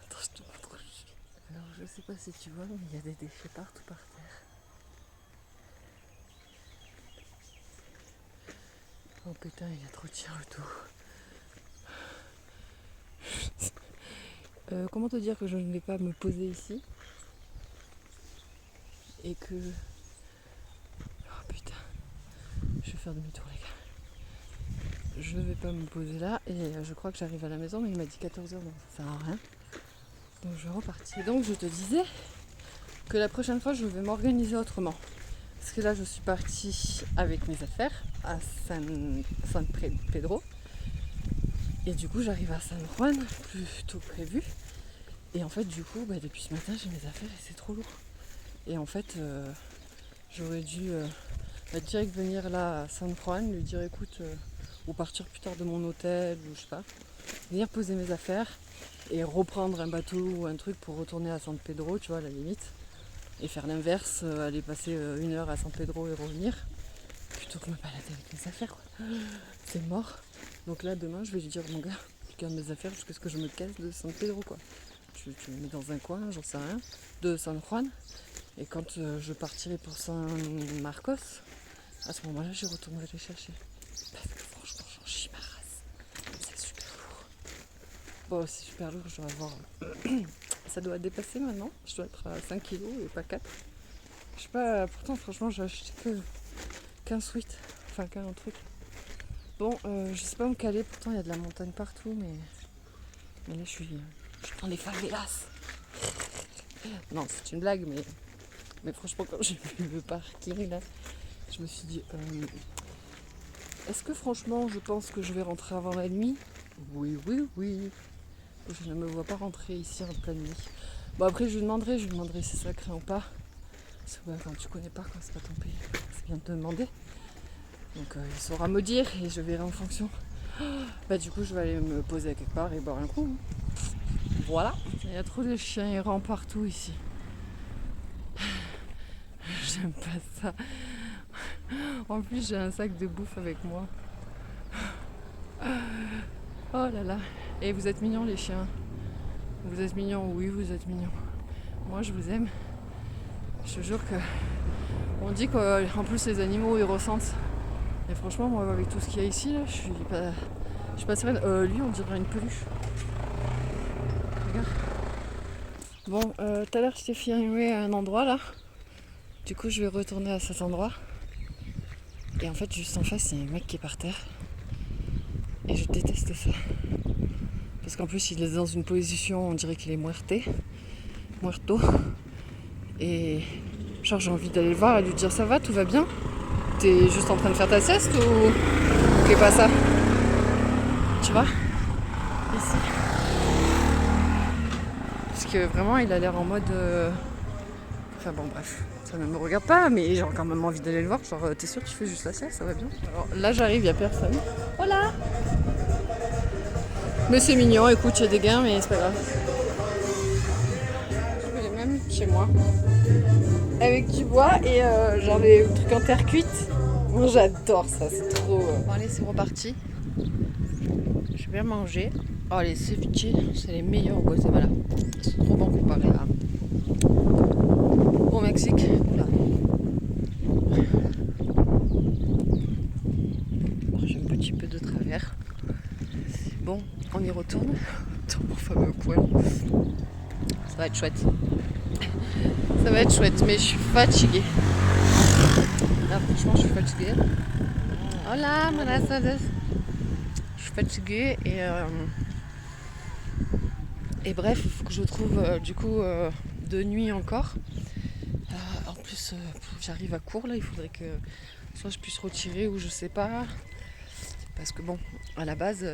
Speaker 1: Attends, je te montre où je suis. Alors, je sais pas si tu vois, mais il y a des déchets partout par terre. Oh putain, il y a trop de chiens autour. Comment te dire que je ne vais pas me poser ici et que... Oh putain, je vais faire demi-tour les gars. Je vais pas me poser là et je crois que j'arrive à la maison mais il m'a dit 14h donc ça sert à rien. Donc je vais repartir. Et donc je te disais que la prochaine fois je vais m'organiser autrement. Parce que là je suis partie avec mes affaires à San Pedro. Et du coup j'arrive à San Juan plus tôt que prévu. Et en fait du coup depuis ce matin j'ai mes affaires et c'est trop lourd. Et en fait j'aurais dû direct venir là à San Juan, lui dire écoute, ou partir plus tard de mon hôtel ou je sais pas, venir poser mes affaires et reprendre un bateau ou un truc pour retourner à San Pedro, tu vois, à la limite. Et faire l'inverse, aller passer 1 heure à San Pedro et revenir, plutôt que me balader avec mes affaires quoi. C'est mort. Donc là demain je vais lui dire mon gars, je garde mes affaires jusqu'à ce que je me casse de San Pedro quoi. Tu me mets dans un coin, j'en sais rien, de San Juan. Et quand je partirai pour San Marcos, à ce moment-là je retournerai les chercher. Parce que franchement j'en chie ma race. C'est super lourd. Bon c'est super lourd, je dois avoir... Ça doit dépasser maintenant, je dois être à 5 kg et pas 4. Je sais pas, pourtant franchement j'ai acheté qu'un sweat, enfin qu'un truc. Bon, je sais pas où me caler, pourtant il y a de la montagne partout, mais là je suis dans les favelas. Non, c'est une blague, mais franchement quand j'ai vu le parking là, je me suis dit, est-ce que franchement je pense que je vais rentrer avant la nuit? Oui. Je ne me vois pas rentrer ici en pleine nuit. Bon après je lui demanderai si ça craint ou pas. Parce que quand tu connais pas, quand c'est pas ton pays, c'est bien de te demander.
Speaker 2: Donc il saura me dire et je verrai en fonction. Bah du coup je vais aller me poser quelque part et boire un coup. Voilà. Il y a trop de chiens errants partout ici. J'aime pas ça. En plus j'ai un sac de bouffe avec moi. Oh là là. Et vous êtes mignons les chiens. Vous êtes mignons, oui vous êtes mignons. Moi je vous aime. Je te jure que on dit qu'en plus les animaux ils ressentent. Et franchement moi avec tout ce qu'il y a ici là, je suis pas sereine. Lui on dirait une peluche. Regarde. Bon, tout à l'heure je t'ai filmé à un endroit là. Du coup je vais retourner à cet endroit. Et en fait juste en face il y a un mec qui est par terre. Et je déteste ça. Parce qu'en plus il est dans une position, on dirait qu'il est muerto. Et genre j'ai envie d'aller le voir et lui dire ça va, tout va bien? T'es juste en train de faire ta sieste ou qu'est pas ça? Tu vois? Ici. Parce que vraiment il a l'air en mode... Enfin bon bref, ça ne me regarde pas, mais j'ai quand même envie d'aller le voir. Genre t'es sûr que tu fais juste la sieste, ça va bien? Alors là j'arrive, il n'y a personne. Hola! Mais c'est mignon, écoute, il y a des gains, mais c'est pas grave. Je fais les mêmes chez moi. Avec du bois et genre des trucs en terre cuite. Moi j'adore ça, c'est trop... Bon allez, c'est reparti. Je vais manger. Oh les ceviches, c'est les meilleurs au Guatemala. C'est trop bon comparé au Mexique. Oula. Alors, j'ai un petit peu de travers. Bon, on y retourne dans mon fameux coin. Ça va être chouette. Ça va être chouette, mais je suis fatiguée. Là, franchement, je suis fatiguée. Hola, buenas tardes. Je suis fatiguée et bref, il faut que je trouve du coup de nuit encore. En plus, j'arrive à court là, il faudrait que soit je puisse retirer ou je sais pas. Parce que bon, à la base,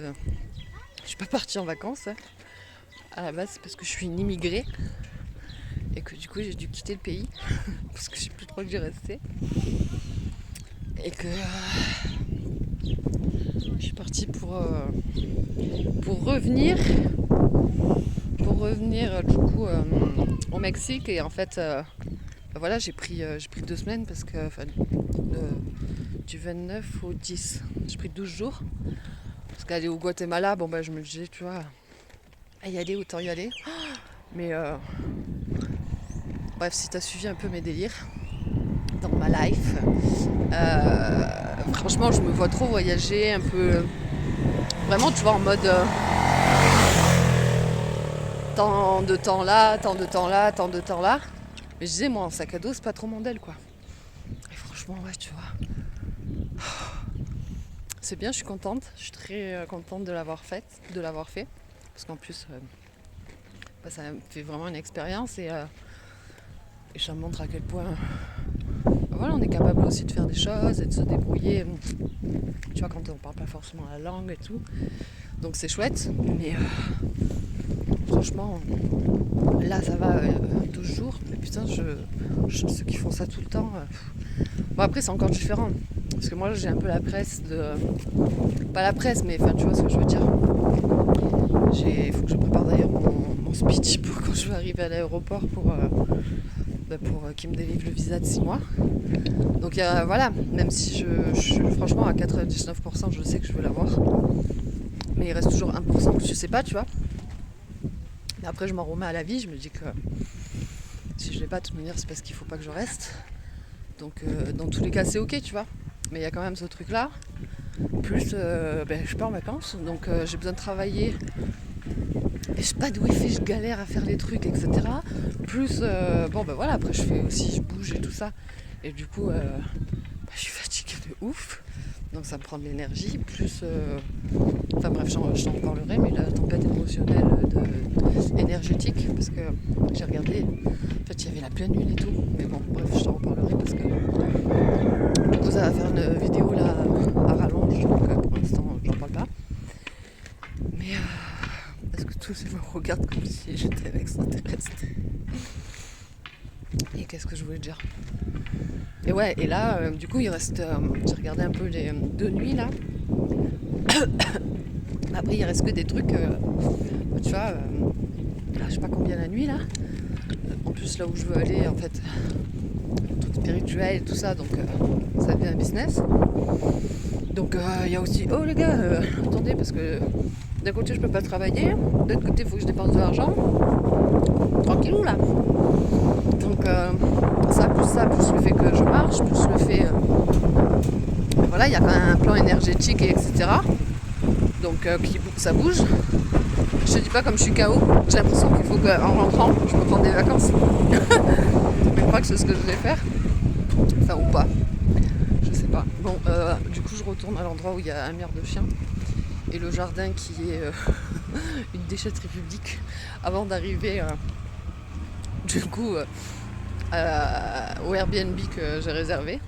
Speaker 2: je suis pas partie en vacances. Hein. À la base, c'est parce que je suis une immigrée et que du coup j'ai dû quitter le pays parce que je sais plus trop que j'ai resté. Et que je suis partie pour revenir du coup au Mexique et en fait voilà j'ai pris 2 semaines parce que du 29 au 10 j'ai pris 12 jours parce qu'aller au Guatemala bon bah je me disais tu vois à y aller autant y aller mais bref si t'as suivi un peu mes délires dans ma life franchement je me vois trop voyager un peu vraiment tu vois en mode tant de temps là, tant de temps là, tant de temps là. Mais je disais, moi, en sac à dos, c'est pas trop mon del, quoi. Et franchement, ouais, tu vois. C'est bien, je suis contente. Je suis très contente de l'avoir fait. Parce qu'en plus, ça me fait vraiment une expérience et ça me montre à quel point voilà, on est capable aussi de faire des choses et de se débrouiller. Tu vois, quand on parle pas forcément la langue et tout. Donc c'est chouette, mais franchement, là ça va 12 jours, mais putain, ceux qui font ça tout le temps. Bon, après, c'est encore différent, parce que moi j'ai un peu la presse de. Pas la presse, mais enfin, tu vois ce que je veux dire. Il faut que je prépare d'ailleurs mon speech pour quand je vais arriver à l'aéroport pour qu'ils me délivre le visa de 6 mois. Donc voilà, même si franchement à 99% je sais que je veux l'avoir. Mais il reste toujours 1% que je sais pas, tu vois. Mais après je m'en remets à la vie, je me dis que si je l'ai pas de toute manière c'est parce qu'il faut pas que je reste. Donc dans tous les cas c'est ok, tu vois. Mais il y a quand même ce truc là. Plus je suis pas en vacances, donc j'ai besoin de travailler. Et je sais pas d'où il fait, je galère à faire les trucs, etc. Plus voilà, après je bouge et tout ça. Et du coup je suis fatiguée de ouf. Donc ça me prend de l'énergie, plus... Enfin bref, j'en parlerai, mais la tempête émotionnelle énergétique, parce que j'ai regardé, en fait il y avait la pleine lune et tout, mais bon bref, je t'en reparlerai parce que du coup ça va faire une vidéo là à rallonge, donc pour l'instant j'en parle pas. Mais parce que tous me regardent comme si j'étais un extraterrestre. Et qu'est-ce que je voulais dire?
Speaker 1: Et ouais, et là, du coup, il reste. J'ai regardé un peu les 2 nuits là. Après, il reste que des trucs. Tu vois, je sais pas combien la nuit là. En plus, là où je veux aller, en fait, truc spirituel et tout ça, donc ça devient un business. Donc il y a aussi, oh les gars, attendez, parce que d'un côté je peux pas travailler, de l'autre côté il faut que je dépense de l'argent. Tranquillou là. Donc ça, plus le fait que je marche, plus le fait. Voilà, il y a quand même un plan énergétique, etc. Donc ça bouge. Je te dis pas comme je suis KO, j'ai l'impression qu'il faut qu'en rentrant, je me prenne des vacances. Je crois que c'est ce que je vais faire. Enfin ou pas. Je sais pas. Bon, du coup je retourne à l'endroit où il y a un milliard de chiens. Et le jardin qui est une déchetterie publique avant d'arriver du coup au Airbnb que j'ai réservé.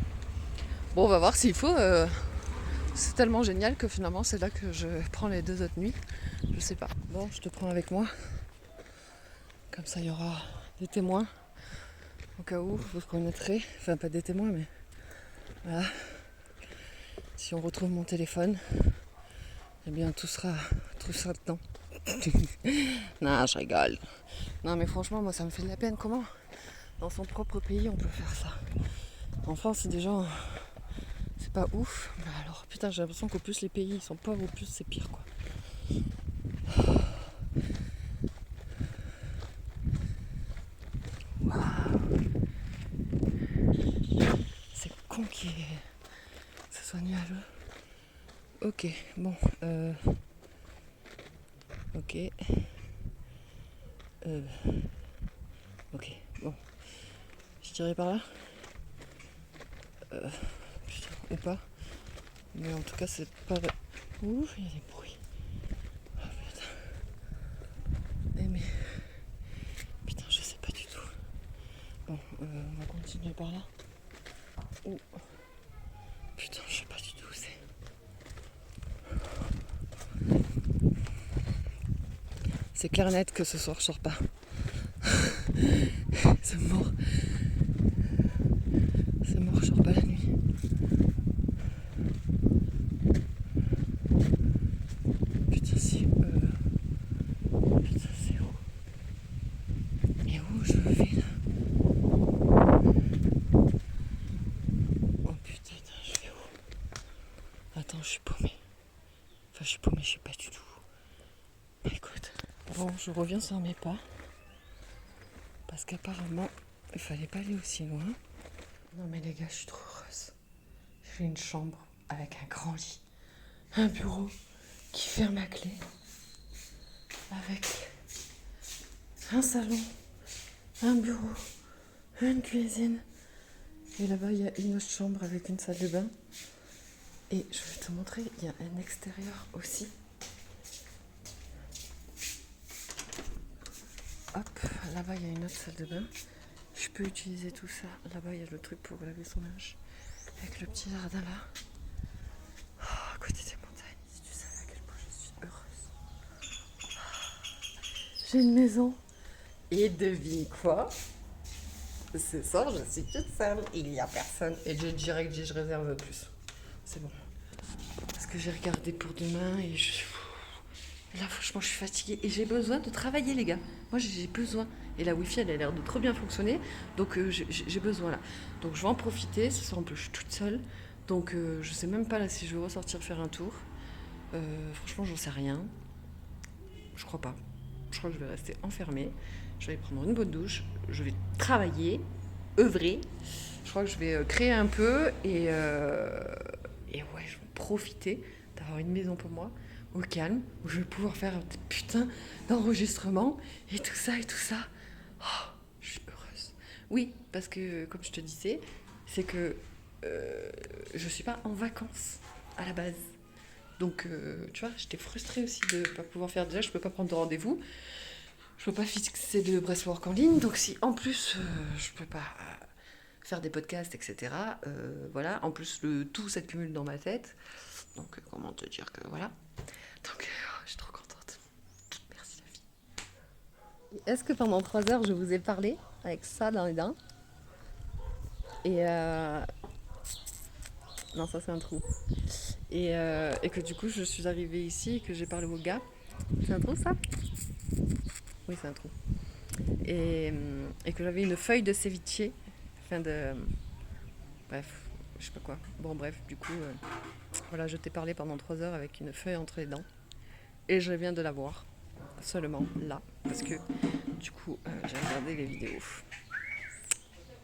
Speaker 1: Bon, on va voir s'il faut. C'est tellement génial que finalement c'est là que je prends les 2 autres nuits. Je sais pas. Bon, je te prends avec moi. Comme ça il y aura des témoins. Au cas où vous reconnaîtrez. Enfin pas des témoins mais voilà. Si on retrouve mon téléphone, eh bien tout sera dedans. Non, je rigole. Non mais franchement moi ça me fait de la peine. Comment dans son propre pays on peut faire ça? En France déjà c'est pas ouf. Mais alors putain j'ai l'impression qu'au plus les pays ils sont pauvres, au plus c'est pire quoi. C'est con que ce soit nuageux. Ok, bon. Ok. Ok, bon. Je dirais par là. Putain, ou pas. Mais en tout cas c'est pas... Ouh, il y a des bruits. Oh putain. Mais... Putain, je sais pas du tout. Bon, on va continuer par là. Ouh. Putain, je sais pas du tout où c'est. C'est clair net que ce soir je sors pas. C'est mort. C'est mort, je sors pas la nuit. Putain, putain, c'est où? Et où je vais là? Oh putain, je vais où? Attends, je suis paumée. Enfin, je suis paumée, je suis pas du tout. Écoute. Bon, je reviens sur mes pas. Parce qu'apparemment, il fallait pas aller aussi loin. Non mais les gars, je suis trop heureuse. J'ai une chambre avec un grand lit, un bureau qui ferme à clé, avec un salon, un bureau, une cuisine. Et là-bas, il y a une autre chambre avec une salle de bain. Et je vais te montrer, il y a un extérieur aussi. Hop, là-bas, il y a une autre salle de bain. Je peux utiliser tout ça. Là-bas, il y a le truc pour laver son linge. Avec le petit jardin là. Oh, à côté des montagnes. Si tu savais à quel point je suis heureuse. J'ai une maison. Et devine quoi? Ce soir, je suis toute seule. Il n'y a personne. Et j'ai direct dit je réserve plus. C'est bon. Parce que j'ai regardé pour demain et là, franchement, je suis fatiguée. Et j'ai besoin de travailler, les gars. Moi, j'ai besoin. Et la Wi-Fi, elle a l'air de trop bien fonctionner. Donc, j'ai besoin, là. Donc, je vais en profiter. Ce soir, en plus, je suis toute seule. Donc, je sais même pas, là, si je vais ressortir faire un tour. Franchement, j'en sais rien. Je crois pas. Je crois que je vais rester enfermée. Je vais prendre une bonne douche. Je vais travailler, œuvrer. Je crois que je vais créer un peu. Et ouais, je vais profiter d'avoir une maison pour moi, au calme, où je vais pouvoir faire un putain d'enregistrement et tout ça et tout ça. Oh, je suis heureuse. Oui, parce que comme je te disais, c'est que je suis pas en vacances à la base. Donc, tu vois, j'étais frustrée aussi de ne pas pouvoir faire. Déjà, je peux pas prendre de rendez-vous. Je peux pas fixer de breathwork en ligne. Donc, si en plus, je peux pas faire des podcasts, etc. Voilà. En plus, le tout s'accumule dans ma tête. Donc, comment te dire que voilà. Donc, je suis trop contente. Merci la vie. Est-ce que pendant 3 heures, je vous ai parlé avec ça dans les dents?
Speaker 2: Et non, ça c'est un trou. Et que du coup, je suis arrivée ici et que j'ai parlé au gars. C'est un trou ça? Oui, c'est un trou. Et que j'avais une feuille de ceviche. Enfin de. Bref, je sais pas quoi. Bon, bref, du coup, voilà, je t'ai parlé pendant 3 heures avec une feuille entre les dents. Et je viens de la voir. Seulement là. Parce que du coup, j'ai regardé les vidéos.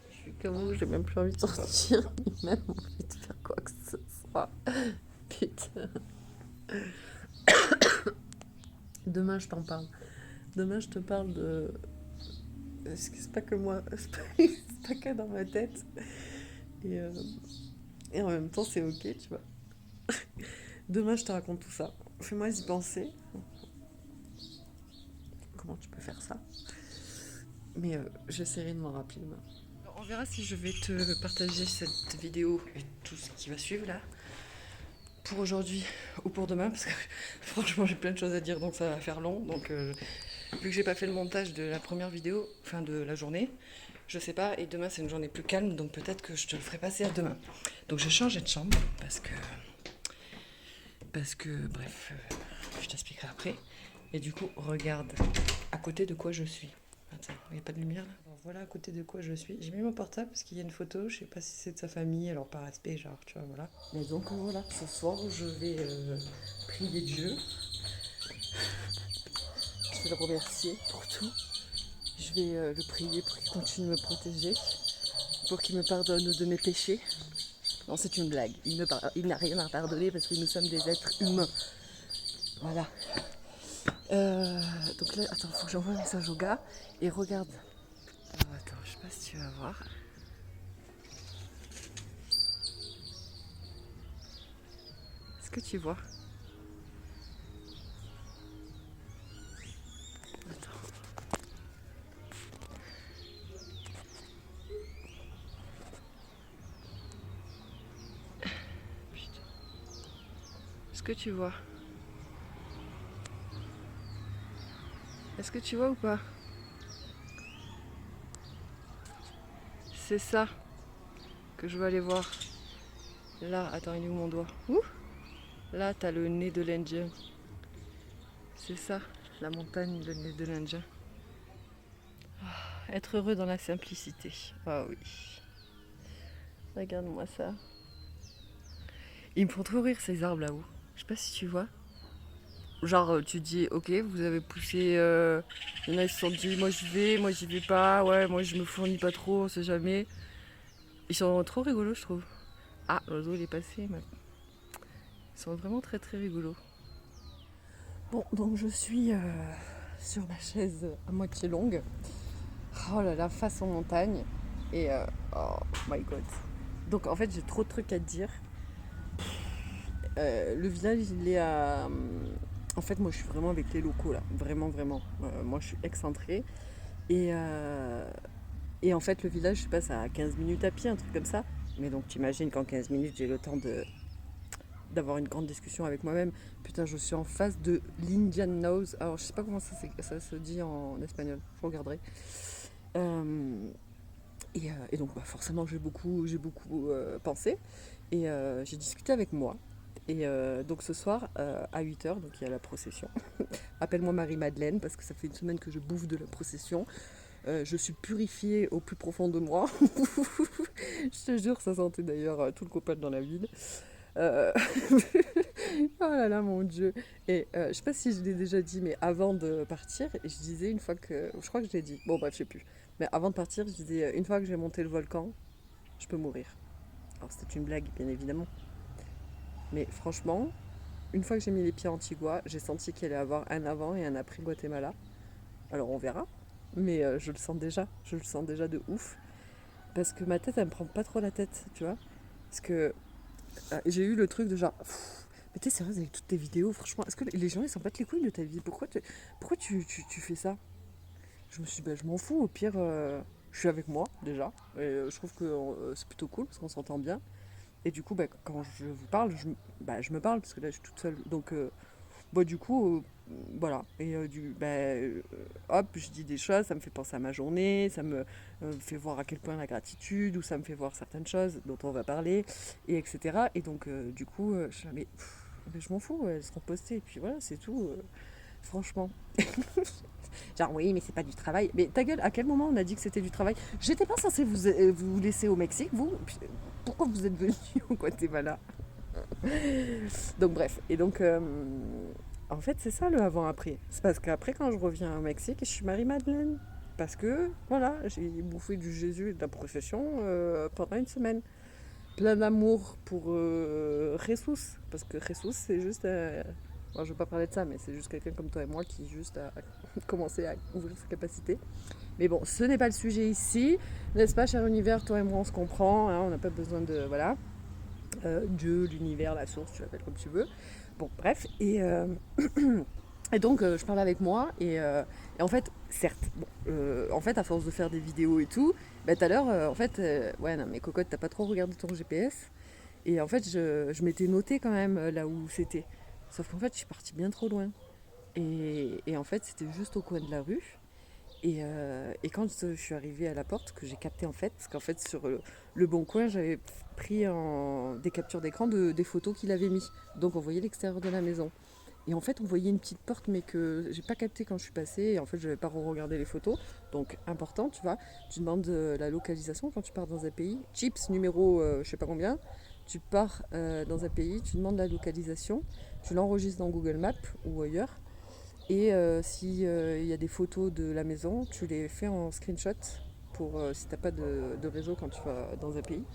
Speaker 2: Je suis comme vous, j'ai même plus envie de sortir, ni même envie de faire quoi que ce soit. Putain. Demain, je t'en parle. Demain, je te parle de. C'est pas que moi, c'est pas que dans ma tête. Et, euh, et en même temps, c'est ok, tu vois. Demain, je te raconte tout ça. Fais-moi y penser. Comment tu peux faire ça? Mais j'essaierai de m'en rappeler demain. On verra si je vais te partager cette vidéo et tout ce qui va suivre là pour aujourd'hui ou pour demain parce que franchement j'ai plein de choses à dire donc ça va faire long. Donc vu que j'ai pas fait le montage de la première vidéo, enfin de la journée, je sais pas, et demain c'est une journée plus calme donc peut-être que je te le ferai passer à demain. Donc j'ai changé de chambre parce que bref, je t'expliquerai après. Et du coup regarde à côté de quoi je suis. Attends, il n'y a pas de lumière là. Alors, voilà à côté de quoi je suis. J'ai mis mon portable parce qu'il y a une photo, je sais pas si c'est de sa famille, alors par respect, genre, tu vois, voilà. Mais donc voilà, ce soir je vais prier Dieu. Je vais le remercier pour tout. Je vais le prier pour qu'il continue de me protéger, pour qu'il me pardonne de mes péchés. Non, c'est une blague. Il n'a rien à pardonner parce que nous sommes des êtres humains. Voilà. Donc là, attends, faut que j'envoie un message au gars et regarde. Alors, attends, je sais pas si tu vas voir. Est-ce que tu vois? Attends. Putain. Est-ce que tu vois? Est-ce que tu vois ou pas? C'est ça que je veux aller voir. Là, attends, il est où mon doigt? Ouh! Là, t'as le nez de l'Indien. C'est ça, la montagne, le nez de l'Indien. Être heureux dans la simplicité. Ah oui. Regarde-moi ça. Ils me font trop rire ces arbres là-haut. Je sais pas si tu vois. Genre, tu dis, ok, vous avez poussé. Il y en a, ils se sont dit, moi j'y vais pas. Ouais, moi je me fournis pas trop, on sait jamais. Ils sont trop rigolos, je trouve. Ah, l'oiseau il est passé. Mais... Ils sont vraiment très très rigolos. Bon, donc je suis sur ma chaise à moitié longue. Oh là là, face en montagne. Et oh my god. Donc en fait, j'ai trop de trucs à te dire. Le village, il est à. En fait, moi, je suis vraiment avec les locaux là. Vraiment, vraiment. Moi, je suis excentrée. Et, euh, et en fait, le village, je passe à 15 minutes à pied, un truc comme ça. Mais donc, t'imagines qu'en 15 minutes, j'ai le temps d'avoir une grande discussion avec moi-même. Putain, je suis en face de l'Indian Nose. Alors, je sais pas comment ça se dit en espagnol. Je regarderai. Et donc, bah, forcément, j'ai beaucoup pensé. Et j'ai discuté avec moi. Et donc ce soir, à 8 h, donc il y a la procession. Appelle-moi Marie-Madeleine, parce que ça fait une semaine que je bouffe de la procession. Je suis purifiée au plus profond de moi. Je te jure, ça sentait d'ailleurs tout le copain dans la ville. Euh, oh là là, mon Dieu. Et je sais pas si je l'ai déjà dit, mais avant de partir, je disais une fois que... Je crois que je l'ai dit. Bon, bref, je sais plus. Mais avant de partir, je disais, une fois que j'ai monté le volcan, je peux mourir. Alors c'était une blague, bien évidemment. Mais franchement, une fois que j'ai mis les pieds à Antigua, j'ai senti qu'il allait y avoir un avant et un après Guatemala. Alors on verra. Mais je le sens déjà de ouf. Parce que ma tête, elle me prend pas trop la tête, tu vois. Parce que j'ai eu le truc de genre... Mais t'es sérieuse avec toutes tes vidéos, franchement, est-ce que les gens ils s'en battent les couilles de ta vie? Pourquoi tu fais ça? Je me suis dit, bah, je m'en fous, au pire, je suis avec moi déjà. Et je trouve que c'est plutôt cool parce qu'on s'entend bien. Et du coup, bah, quand je vous parle, je me parle parce que là je suis toute seule. Donc, bah, du coup, voilà. Et hop, je dis des choses, ça me fait penser à ma journée, ça me fait voir à quel point la gratitude, ou ça me fait voir certaines choses dont on va parler, et etc. Et donc, du coup, je suis là, mais je m'en fous, elles seront postées, et puis voilà, c'est tout. Franchement. Genre, oui, mais c'est pas du travail. Mais ta gueule, à quel moment on a dit que c'était du travail? J'étais pas censée vous laisser au Mexique, vous? Pourquoi vous êtes venu au Guatemala? Donc, bref. Et donc, en fait, c'est ça le avant-après. C'est parce qu'après, quand je reviens au Mexique, je suis Marie-Madeleine. Parce que, voilà, j'ai bouffé du Jésus et de la procession pendant une semaine. Plein d'amour pour Jesus. Parce que Jesus, c'est juste. Bon, je ne veux pas parler de ça, mais c'est juste quelqu'un comme toi et moi qui juste a commencé à ouvrir ses capacités. Mais bon, ce n'est pas le sujet ici. N'est-ce pas, cher univers, toi et moi, on se comprend. Hein, on n'a pas besoin de. Voilà. Dieu, l'univers, la source, tu l'appelles comme tu veux. Bon, bref. Et donc, je parle avec moi. Et en fait, certes, bon, en fait, à force de faire des vidéos et tout, bah, tout à l'heure, en fait, ouais, non, mais cocotte, t'as pas trop regardé ton GPS. Et en fait, je m'étais noté quand même là où c'était. Sauf qu'en fait, je suis partie bien trop loin. Et en fait, c'était juste au coin de la rue. Et quand je suis arrivée à la porte, que j'ai capté en fait, parce qu'en fait, sur le bon coin, j'avais pris des captures d'écran des photos qu'il avait mis. Donc, on voyait l'extérieur de la maison. Et en fait, on voyait une petite porte, mais que j'ai pas capté quand je suis passée. Et en fait, je n'avais pas regardé les photos. Donc, important, tu vois. Tu demandes la localisation quand tu pars dans un pays. Chips numéro je sais pas combien. Tu pars dans un pays, tu demandes la localisation. Tu l'enregistres dans Google Maps ou ailleurs. Et si il y a des photos de la maison, tu les fais en screenshot pour si t'as pas de réseau quand tu vas dans un pays.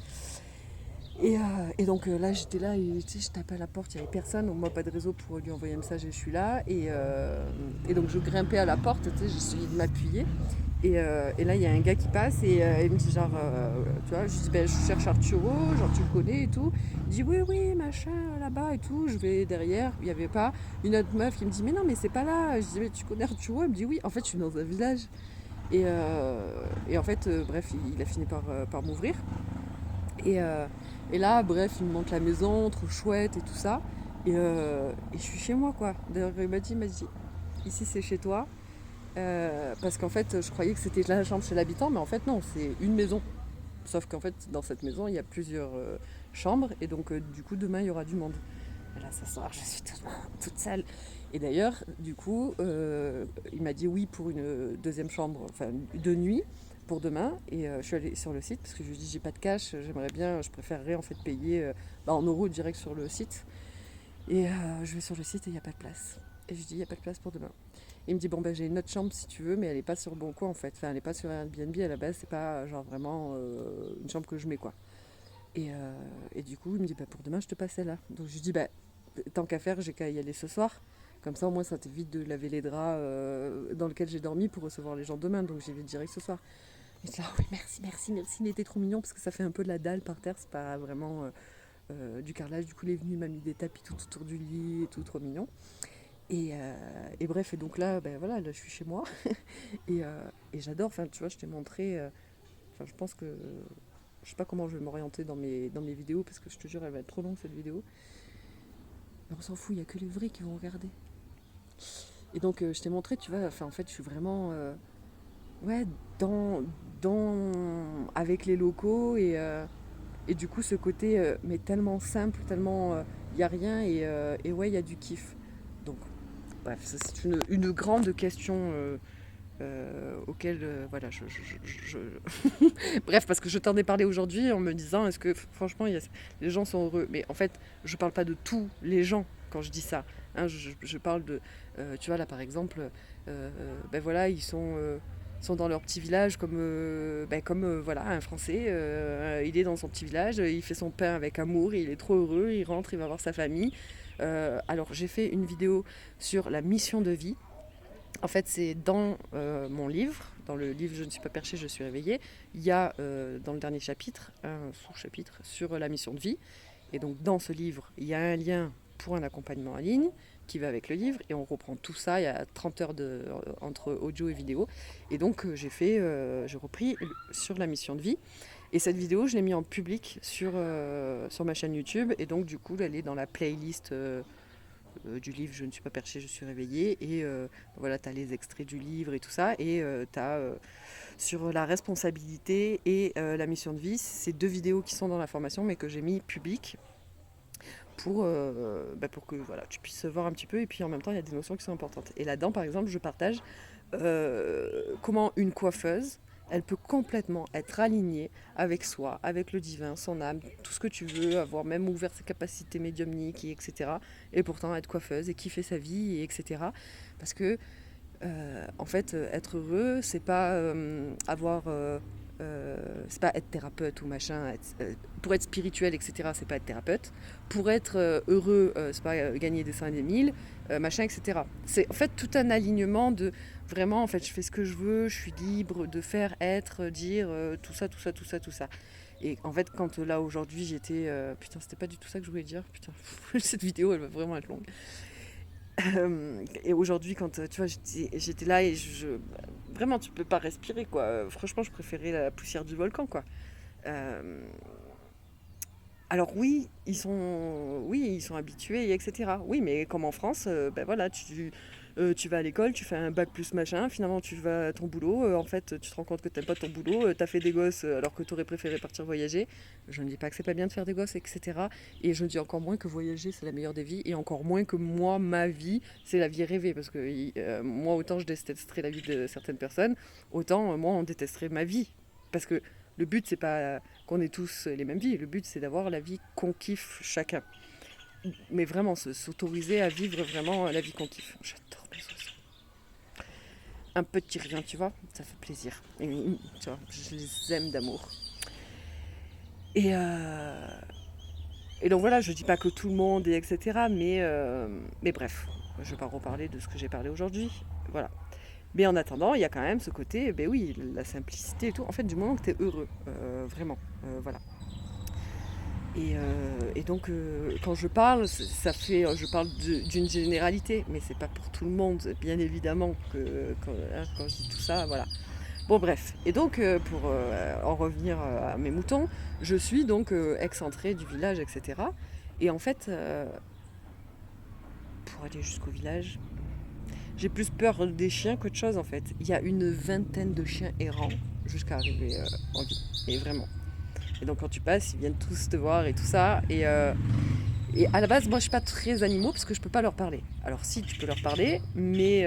Speaker 2: Et donc là, j'étais là et tu sais, je tapais à la porte, il n'y avait personne, donc moi pas de réseau pour lui envoyer un message et je suis là. Et donc je grimpais à la porte, tu sais, j'essayais de m'appuyer. Et là, il y a un gars qui passe et il me dit genre, tu vois, je dis, ben, je cherche Arturo, genre tu le connais et tout. Il dit, oui, oui, machin, là-bas et tout. Je vais derrière, il n'y avait pas. Une autre meuf qui me dit, mais non, mais c'est pas là. Je dis, mais tu connais Arturo? Elle me dit, oui, en fait, je suis dans un village. Et en fait, bref, il a fini par m'ouvrir. Et, euh, et là, bref, il me montre la maison, trop chouette et tout ça. Et je suis chez moi, quoi. D'ailleurs, il m'a dit, ici c'est chez toi. Parce qu'en fait, je croyais que c'était la chambre chez l'habitant, mais en fait, non, c'est une maison. Sauf qu'en fait, dans cette maison, il y a plusieurs chambres, et donc, du coup, demain, il y aura du monde. Et là, ce soir, je suis toute seule. Et d'ailleurs, du coup, il m'a dit oui pour une deuxième chambre, enfin, de nuit, pour demain. Et je suis allée sur le site, parce que je lui ai dit, j'ai pas de cash, j'aimerais bien, je préférerais en fait payer en euros direct sur le site. Et je vais sur le site et il n'y a pas de place. Et je lui dis, il n'y a pas de place pour demain. Il me dit, bon, ben j'ai une autre chambre si tu veux, mais elle n'est pas sur Bon Coin en fait. Enfin, elle n'est pas sur Airbnb à la base, c'est pas genre vraiment une chambre que je mets quoi. Et du coup, il me dit, bah, pour demain, je te passe celle-là. Donc je lui dis, bah, tant qu'à faire, j'ai qu'à y aller ce soir. Comme ça, au moins, ça t'évite de laver les draps dans lesquels j'ai dormi pour recevoir les gens demain. Donc j'y vais direct ce soir. Il dit, ah oui, merci, merci, merci. Il était trop mignon parce que ça fait un peu de la dalle par terre. C'est pas vraiment du carrelage. Du coup, il est venu, il m'a mis des tapis tout autour du lit et tout, trop mignon. Et bref, et donc là, ben voilà, là je suis chez moi et j'adore. Enfin, tu vois, je t'ai montré. Enfin, je pense que je sais pas comment je vais m'orienter dans mes vidéos parce que je te jure, elle va être trop longue cette vidéo. Mais on s'en fout, il y a que les vrais qui vont regarder. Et donc, je t'ai montré, tu vois. Enfin, en fait, je suis vraiment ouais dans avec les locaux et du coup, ce côté mais tellement simple, tellement il y a rien et ouais, il y a du kiff. Donc bref, ça, c'est une grande question auquel, voilà, bref, parce que je t'en ai parlé aujourd'hui en me disant, est-ce que franchement, les gens sont heureux? Mais en fait, je parle pas de tous les gens quand je dis ça. Hein, je parle de, tu vois, là, par exemple, ben voilà, ils sont dans leur petit village comme voilà, un Français. Il est dans son petit village, il fait son pain avec amour, il est trop heureux, il rentre, il va voir sa famille. Alors j'ai fait une vidéo sur la mission de vie. En fait, c'est dans mon livre, dans le livre Je ne suis pas perché, je suis réveillée. Il y a dans le dernier chapitre un sous-chapitre sur la mission de vie. Et donc dans ce livre, il y a un lien pour un accompagnement en ligne qui va avec le livre et on reprend tout ça. Il y a 30 heures entre audio et vidéo. Et donc j'ai repris sur la mission de vie. Et cette vidéo, je l'ai mis en public sur ma chaîne YouTube. Et donc du coup, elle est dans la playlist du livre Je ne suis pas perché, je suis réveillé. Et voilà, tu as les extraits du livre et tout ça. Et tu as sur la responsabilité et la mission de vie, c'est 2 vidéos qui sont dans la formation, mais que j'ai mis publiques pour que voilà, tu puisses voir un petit peu. Et puis en même temps, il y a des notions qui sont importantes. Et là-dedans, par exemple, je partage comment une coiffeuse, elle peut complètement être alignée avec soi, avec le divin, son âme, tout ce que tu veux, avoir même ouvert ses capacités médiumniques, etc. Et pourtant être coiffeuse et kiffer sa vie, etc. Parce que, en fait, être heureux, c'est pas c'est pas être thérapeute ou machin. Pour être spirituel, etc., c'est pas être thérapeute. Pour être heureux, c'est pas gagner des 5 et des 1000, machin, etc. C'est en fait tout un alignement de vraiment, en fait, je fais ce que je veux, je suis libre de faire, être, dire, tout ça, tout ça, tout ça, tout ça. Et en fait, quand là aujourd'hui j'étais. Putain, c'était pas du tout ça que je voulais dire. Putain, cette vidéo elle va vraiment être longue. Et aujourd'hui, quand tu vois, j'étais là et vraiment, tu peux pas respirer quoi. Franchement, je préférais la poussière du volcan quoi. Euh, alors oui, ils sont habitués, etc. Oui, mais comme en France, ben voilà, tu vas à l'école, tu fais un bac plus machin, finalement tu vas à ton boulot, en fait tu te rends compte que t'aimes pas ton boulot, t'as fait des gosses alors que t'aurais préféré partir voyager. Je ne dis pas que c'est pas bien de faire des gosses, etc. Et je ne dis encore moins que voyager c'est la meilleure des vies, et encore moins que moi, ma vie, c'est la vie rêvée. Parce que moi, autant je détesterais la vie de certaines personnes, autant moi on détesterait ma vie. Parce que le but c'est pas qu'on ait tous les mêmes vies, le but c'est d'avoir la vie qu'on kiffe chacun. Mais vraiment, s'autoriser à vivre vraiment la vie qu'on kiffe. J'adore les oiseaux. Un petit rien, tu vois, ça fait plaisir. Et, tu vois, je les aime d'amour. Et, euh, et donc voilà, je dis pas que tout le monde est etc. Mais bref, je vais pas reparler de ce que j'ai parlé aujourd'hui. Voilà. Mais en attendant, il y a quand même ce côté, ben oui, la simplicité et tout. En fait, du moment que tu es heureux, vraiment, voilà. Et donc, quand je parle, je parle d'une généralité, mais c'est pas pour tout le monde, bien évidemment, quand je dis tout ça, voilà. Bon, bref. Et donc, pour en revenir à mes moutons, je suis donc excentrée du village, etc. Et en fait, pour aller jusqu'au village, j'ai plus peur des chiens qu'autre chose, en fait. Il y a une vingtaine de chiens errants jusqu'à arriver en ville. Et vraiment. Et donc quand tu passes, ils viennent tous te voir et tout ça. Et à la base, moi je suis pas très animaux parce que je peux pas leur parler. Alors si, tu peux leur parler, mais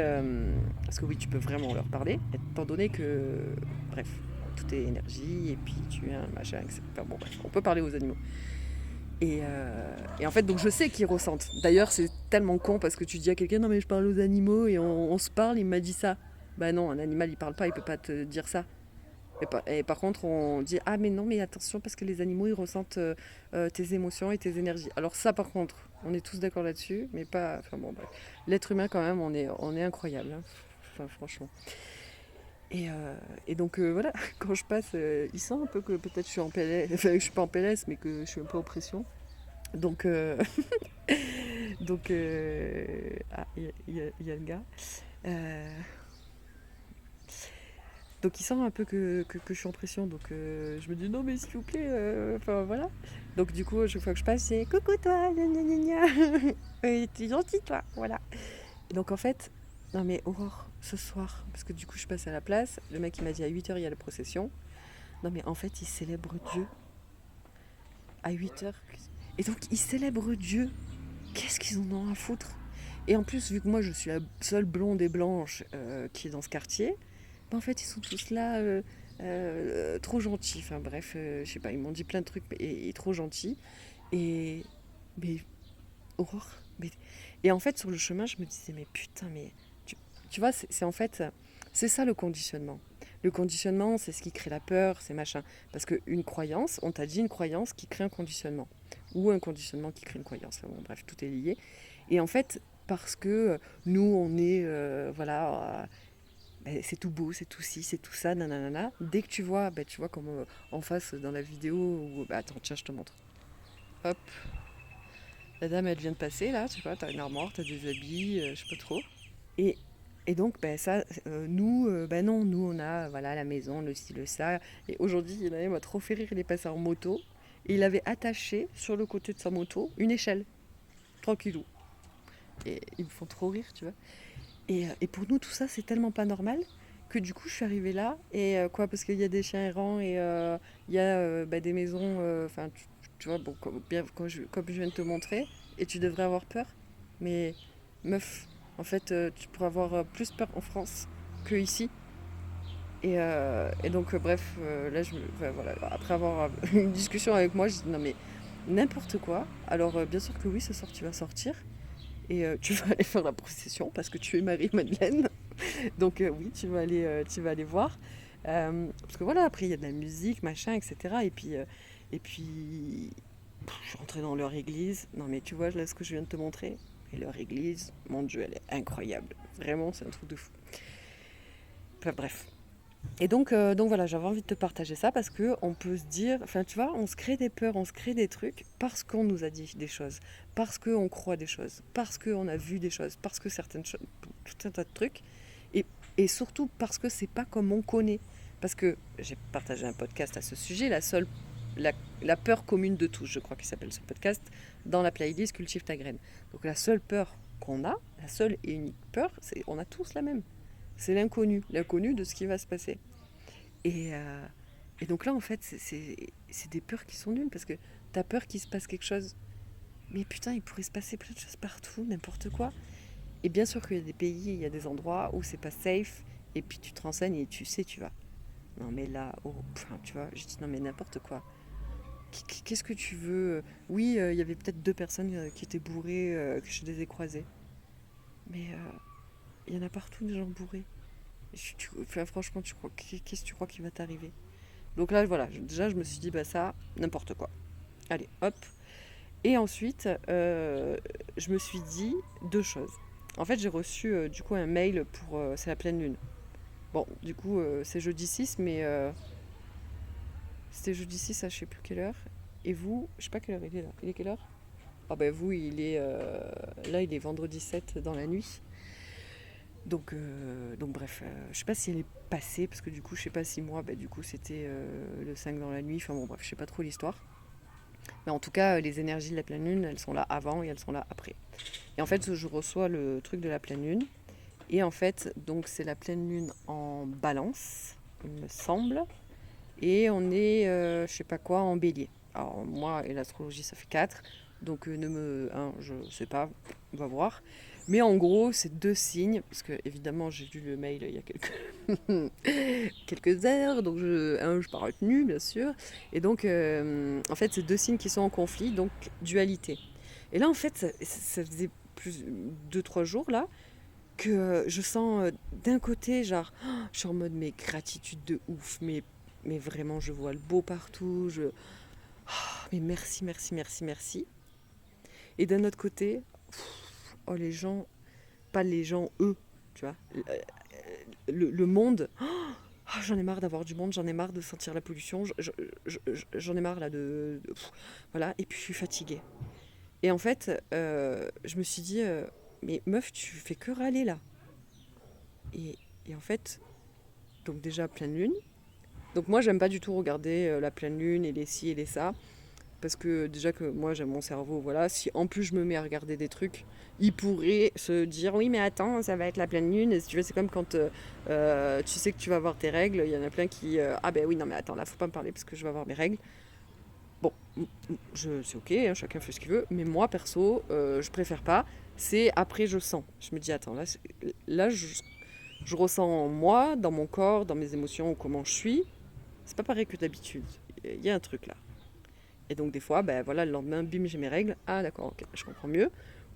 Speaker 2: parce que oui, tu peux vraiment leur parler, étant donné que, bref, tout est énergie et puis tu es un machin, etc. Enfin, bon, bref, on peut parler aux animaux. Et en fait, donc je sais qu'ils ressentent. D'ailleurs, c'est tellement con parce que tu dis à quelqu'un non mais je parle aux animaux et on se parle, il m'a dit ça. Bah non, un animal il parle pas, il peut pas te dire ça. Et par contre, on dit ah mais non mais attention parce que les animaux ils ressentent tes émotions et tes énergies. Alors ça par contre, on est tous d'accord là-dessus, mais pas. Enfin bon, bref. L'être humain quand même, on est incroyable. Hein. Enfin franchement. Et donc voilà, quand je passe, il sent un peu que peut-être je suis en PLS, enfin je suis pas en PLS, mais que je suis un peu en pression. Donc ah il y a le gars. Euh, Donc il sent un peu que je suis en pression, donc je me dis non mais s'il vous plaît, enfin voilà. Donc du coup, chaque fois que je passe, c'est coucou toi, gna gna gna gna. T'es gentil toi, voilà. Et donc en fait, non mais Aurore, ce soir, parce que du coup je passe à la place, le mec il m'a dit à 8h il y a la procession. Non mais en fait il célèbre Dieu à 8h. Et donc ils célèbrent Dieu, qu'est-ce qu'ils en ont à foutre? Et en plus, vu que moi je suis la seule blonde et blanche qui est dans ce quartier, bah, en fait ils sont tous là, trop gentils. Enfin bref, je sais pas, ils m'ont dit plein de trucs et trop gentils. Et. Mais. Aurore. Mais, et en fait, sur le chemin, je me disais, mais putain, mais. Tu vois, c'est en fait. C'est ça le conditionnement. Le conditionnement, c'est ce qui crée la peur, c'est machin. Parce qu'une croyance, on t'a dit une croyance qui crée un conditionnement. Ou un conditionnement qui crée une croyance. Enfin, bon, bref, tout est lié. Et en fait, parce que nous, on est. Voilà. C'est tout beau, c'est tout ci, c'est tout ça, nanana. Dès que tu vois comme en face dans la vidéo, attends, tiens, je te montre. Hop, la dame, elle vient de passer là, tu vois, t'as une armoire, t'as des habits, je sais pas trop. Et, et donc, ça, nous, non, nous, on a, voilà, la maison, le ci, le ça. Et aujourd'hui, il y en a un, m'a trop fait rire, il est passé en moto. Et il avait attaché sur le côté de sa moto une échelle, tranquillou. Et ils me font trop rire, tu vois. Et pour nous, tout ça, c'est tellement pas normal que du coup, je suis arrivée là. Et quoi, parce qu'il y a des chiens errants et il y a des maisons. Enfin, tu vois, bon, comme je viens de te montrer, et tu devrais avoir peur. Mais meuf, en fait, tu pourrais avoir plus peur en France que ici. Et donc, bref, là, enfin, voilà, après avoir une discussion avec moi, je dis non, mais n'importe quoi. Alors, bien sûr que oui, ce soir, tu vas sortir. Et tu vas aller faire la procession parce que tu es Marie-Madeleine. Donc oui, tu vas aller voir. Parce que voilà, après il y a de la musique, machin, etc. Et puis je suis rentrée dans leur église. Non mais tu vois là ce que je viens de te montrer. Et leur église, mon Dieu, elle est incroyable. Vraiment, c'est un truc de fou. Enfin bref. Et donc voilà, j'avais envie de te partager ça parce que on peut se dire, enfin tu vois, on se crée des peurs, on se crée des trucs parce qu'on nous a dit des choses, parce qu'on croit des choses, parce qu'on a vu des choses, parce que certaines choses, tout un tas de trucs, et, et surtout parce que c'est pas comme on connaît. Parce que j'ai partagé un podcast à ce sujet, la, la peur commune de tous, je crois qu'il s'appelle ce podcast, dans la playlist Cultive ta graine. Donc la seule peur qu'on a, la seule et unique peur, c'est on a tous la même. C'est l'inconnu de ce qui va se passer. Et, euh, et donc là, en fait, c'est des peurs qui sont nulles parce que t'as peur qu'il se passe quelque chose. Mais putain, il pourrait se passer plein de choses partout, n'importe quoi. Et bien sûr qu'il y a des pays, il y a des endroits où c'est pas safe, et puis tu te renseignes et tu sais, tu vas. Non mais là, oh, enfin, tu vois, je dis non mais n'importe quoi. Qu'est-ce que tu veux? Oui, il y avait peut-être deux personnes qui étaient bourrées, que je les ai croisées. Mais il y en a partout des gens bourrés. Enfin, franchement, qu'est-ce que tu crois qui va t'arriver? Donc là, voilà, déjà, je me suis dit, bah ça, n'importe quoi. Allez, hop. Et ensuite, je me suis dit deux choses. En fait, j'ai reçu du coup un mail pour... c'est la pleine lune. Bon, du coup, c'est jeudi 6, mais c'était jeudi 6 à je sais plus quelle heure. Et vous, je sais pas quelle heure il est là. Il est quelle heure? Ah ben vous, il est... là, il est vendredi 7 dans la nuit. Donc bref, je sais pas si elle est passée, parce que du coup, je sais pas si moi, bah, du coup, c'était le 5 dans la nuit. Enfin bon, bref, je sais pas trop l'histoire. Mais en tout cas, les énergies de la pleine lune, elles sont là avant et elles sont là après. Et en fait, je reçois le truc de la pleine lune. Et en fait, donc c'est la pleine lune en balance, il me semble. Et on est, je sais pas quoi, en bélier. Alors moi et l'astrologie, ça fait 4. Donc je sais pas, on va voir. Mais en gros, c'est deux signes, parce que évidemment j'ai lu le mail il y a quelques heures, donc je pas retenu bien sûr. Et donc en fait, c'est deux signes qui sont en conflit, donc dualité. Et là en fait, ça faisait plus 2 3 jours là que je sens d'un côté genre, je suis en mode mais gratitude de ouf, mais vraiment je vois le beau partout, mais merci, merci, merci, merci. Et d'un autre côté, oh les gens, pas les gens eux, tu vois, le monde, j'en ai marre d'avoir du monde, j'en ai marre de sentir la pollution, j'en ai marre là voilà, et puis je suis fatiguée. Et en fait, je me suis dit, mais meuf, tu fais que râler là. Et, et en fait, donc déjà pleine lune. Donc moi, j'aime pas du tout regarder la pleine lune et les ci et les ça. Parce que déjà que moi, j'aime mon cerveau, voilà. Si en plus je me mets à regarder des trucs, il pourrait se dire, oui, mais attends, ça va être la pleine lune. Et si tu veux, c'est comme quand tu sais que tu vas avoir tes règles. Il y en a plein qui, ah ben oui, non, mais attends, là, faut pas me parler parce que je vais avoir mes règles. Bon, c'est ok, hein, chacun fait ce qu'il veut. Mais moi, perso, je préfère pas. C'est après, je sens. Je me dis, attends, là je ressens en moi, dans mon corps, dans mes émotions, comment je suis. C'est pas pareil que d'habitude. Il y a un truc là. Et donc des fois, ben voilà, le lendemain, bim, j'ai mes règles. Ah d'accord, ok, je comprends mieux.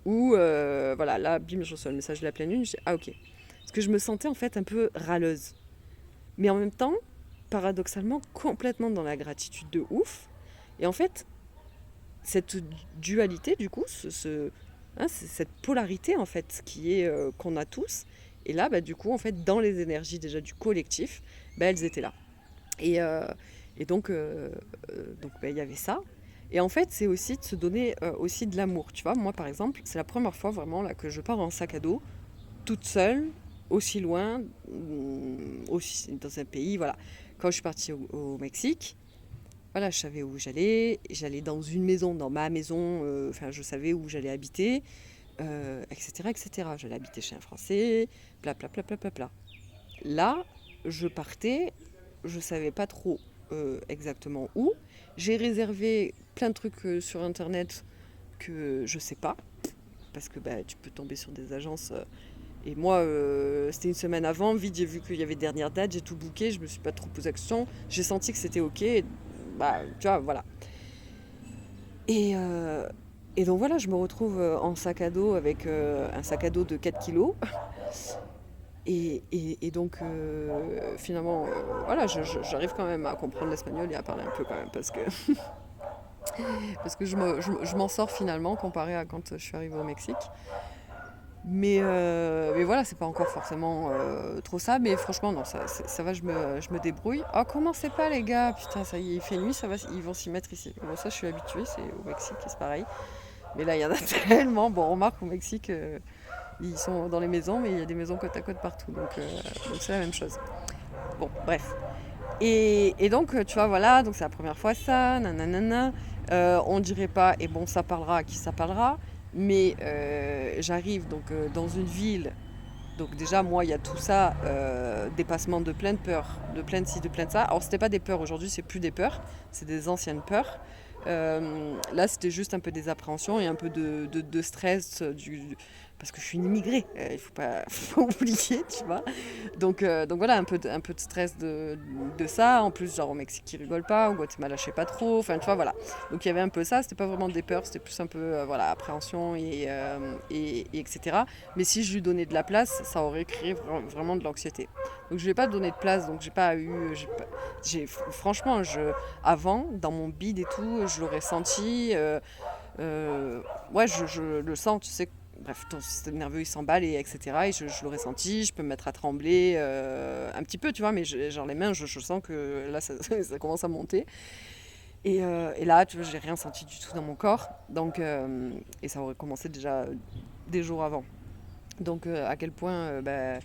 Speaker 2: Ou voilà, là, bim, je reçois le message de la pleine lune. Je dis, ah ok. Parce que je me sentais en fait un peu râleuse. Mais en même temps, paradoxalement, complètement dans la gratitude de ouf. Et en fait, cette dualité, du coup, cette polarité en fait qui est qu'on a tous. Et là, bah, du coup, en fait, dans les énergies déjà du collectif, bah, elles étaient là. Et, euh, et donc, bah, il y avait ça. Et en fait, c'est aussi de se donner aussi de l'amour. Tu vois, moi, par exemple, c'est la première fois vraiment là que je pars en sac à dos, toute seule, aussi loin, aussi dans un pays. Voilà. Quand je suis partie au Mexique, voilà, je savais où j'allais. J'allais dans une maison, dans ma maison. Enfin, je savais où j'allais habiter. etc., etc. J'allais habiter chez un Français, bla bla bla bla bla bla. Là, je partais, je savais pas trop exactement où. J'ai réservé plein de trucs sur internet que je sais pas, parce que bah, tu peux tomber sur des agences. Et moi, c'était une semaine avant, vite j'ai vu qu'il y avait dernière date, j'ai tout booké, je me suis pas trop posé la question, j'ai senti que c'était ok, et, bah tu vois, voilà. Et, euh, et donc voilà, je me retrouve en sac à dos avec un sac à dos de 4 kilos. Et donc, finalement, voilà, j'arrive quand même à comprendre l'espagnol et à parler un peu quand même, parce que je m'en sors finalement comparé à quand je suis arrivée au Mexique. Mais voilà, c'est pas encore forcément trop ça, mais franchement, non, ça va, je me débrouille. Oh, commencez pas, les gars, putain, ça y est, il fait nuit, ça va, ils vont s'y mettre ici. Bon, ça, je suis habituée, c'est au Mexique, c'est pareil. Mais là, il y en a tellement. Bon, on remarque au Mexique, ils sont dans les maisons, mais il y a des maisons côte à côte partout, donc c'est la même chose. Bon, bref. Et donc, tu vois, voilà, donc c'est la première fois ça, nanana. On dirait pas, et bon, ça parlera à qui ça parlera, mais j'arrive donc dans une ville. Donc déjà, moi, il y a tout ça, dépassement de plein de peurs, de plein de ci, de plein de ça. Alors, c'était pas des peurs aujourd'hui, c'est plus des peurs, c'est des anciennes peurs. Là, c'était juste un peu des appréhensions et un peu de stress parce que je suis une immigrée, il faut pas, faut pas oublier, tu vois. Donc voilà, un peu de stress de ça. En plus, genre au Mexique, ils rigolent pas, au Guatemala, je sais pas trop. Enfin, tu vois, voilà. Donc il y avait un peu ça, c'était pas vraiment des peurs, c'était plus un peu, voilà, appréhension et etc. Mais si je lui donnais de la place, ça aurait créé vraiment de l'anxiété. Donc je lui ai pas donné de place, donc j'ai pas eu. Franchement, avant, dans mon bide et tout, je l'aurais senti. Ouais, je le sens, tu sais. Bref, ton système nerveux il s'emballe et etc. Et je l'aurais senti, je peux me mettre à trembler un petit peu, tu vois, mais genre les mains, je sens que là ça commence à monter. Et là, tu vois, j'ai rien senti du tout dans mon corps. Et ça aurait commencé déjà des jours avant. Donc à quel point bah,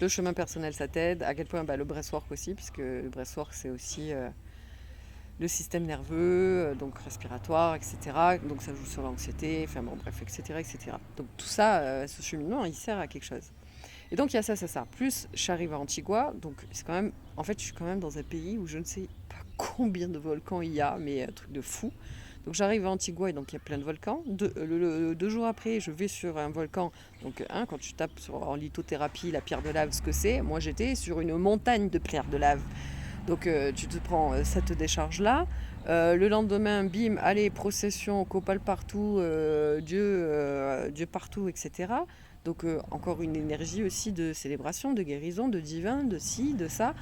Speaker 2: le chemin personnel ça t'aide, à quel point bah, le breathwork aussi, puisque le breathwork c'est aussi le système nerveux, donc respiratoire, etc. Donc ça joue sur l'anxiété, enfin bon bref, etc. etc. Donc tout ça, ce cheminement, il sert à quelque chose. Et donc il y a ça, ça, ça. Plus je suis arrivée à Antigua, donc c'est quand même, en fait je suis quand même dans un pays où je ne sais pas combien de volcans il y a, mais un truc de fou. Donc j'arrive à Antigua et donc il y a plein de volcans. 2 jours après, je vais sur un volcan. Donc quand tu tapes en lithothérapie la pierre de lave, ce que c'est, moi j'étais sur une montagne de pierre de lave. Donc tu te prends cette décharge-là. Le lendemain, bim, allez, procession, copal partout, Dieu partout, etc. Donc encore une énergie aussi de célébration, de guérison, de divin, de ci, de ça.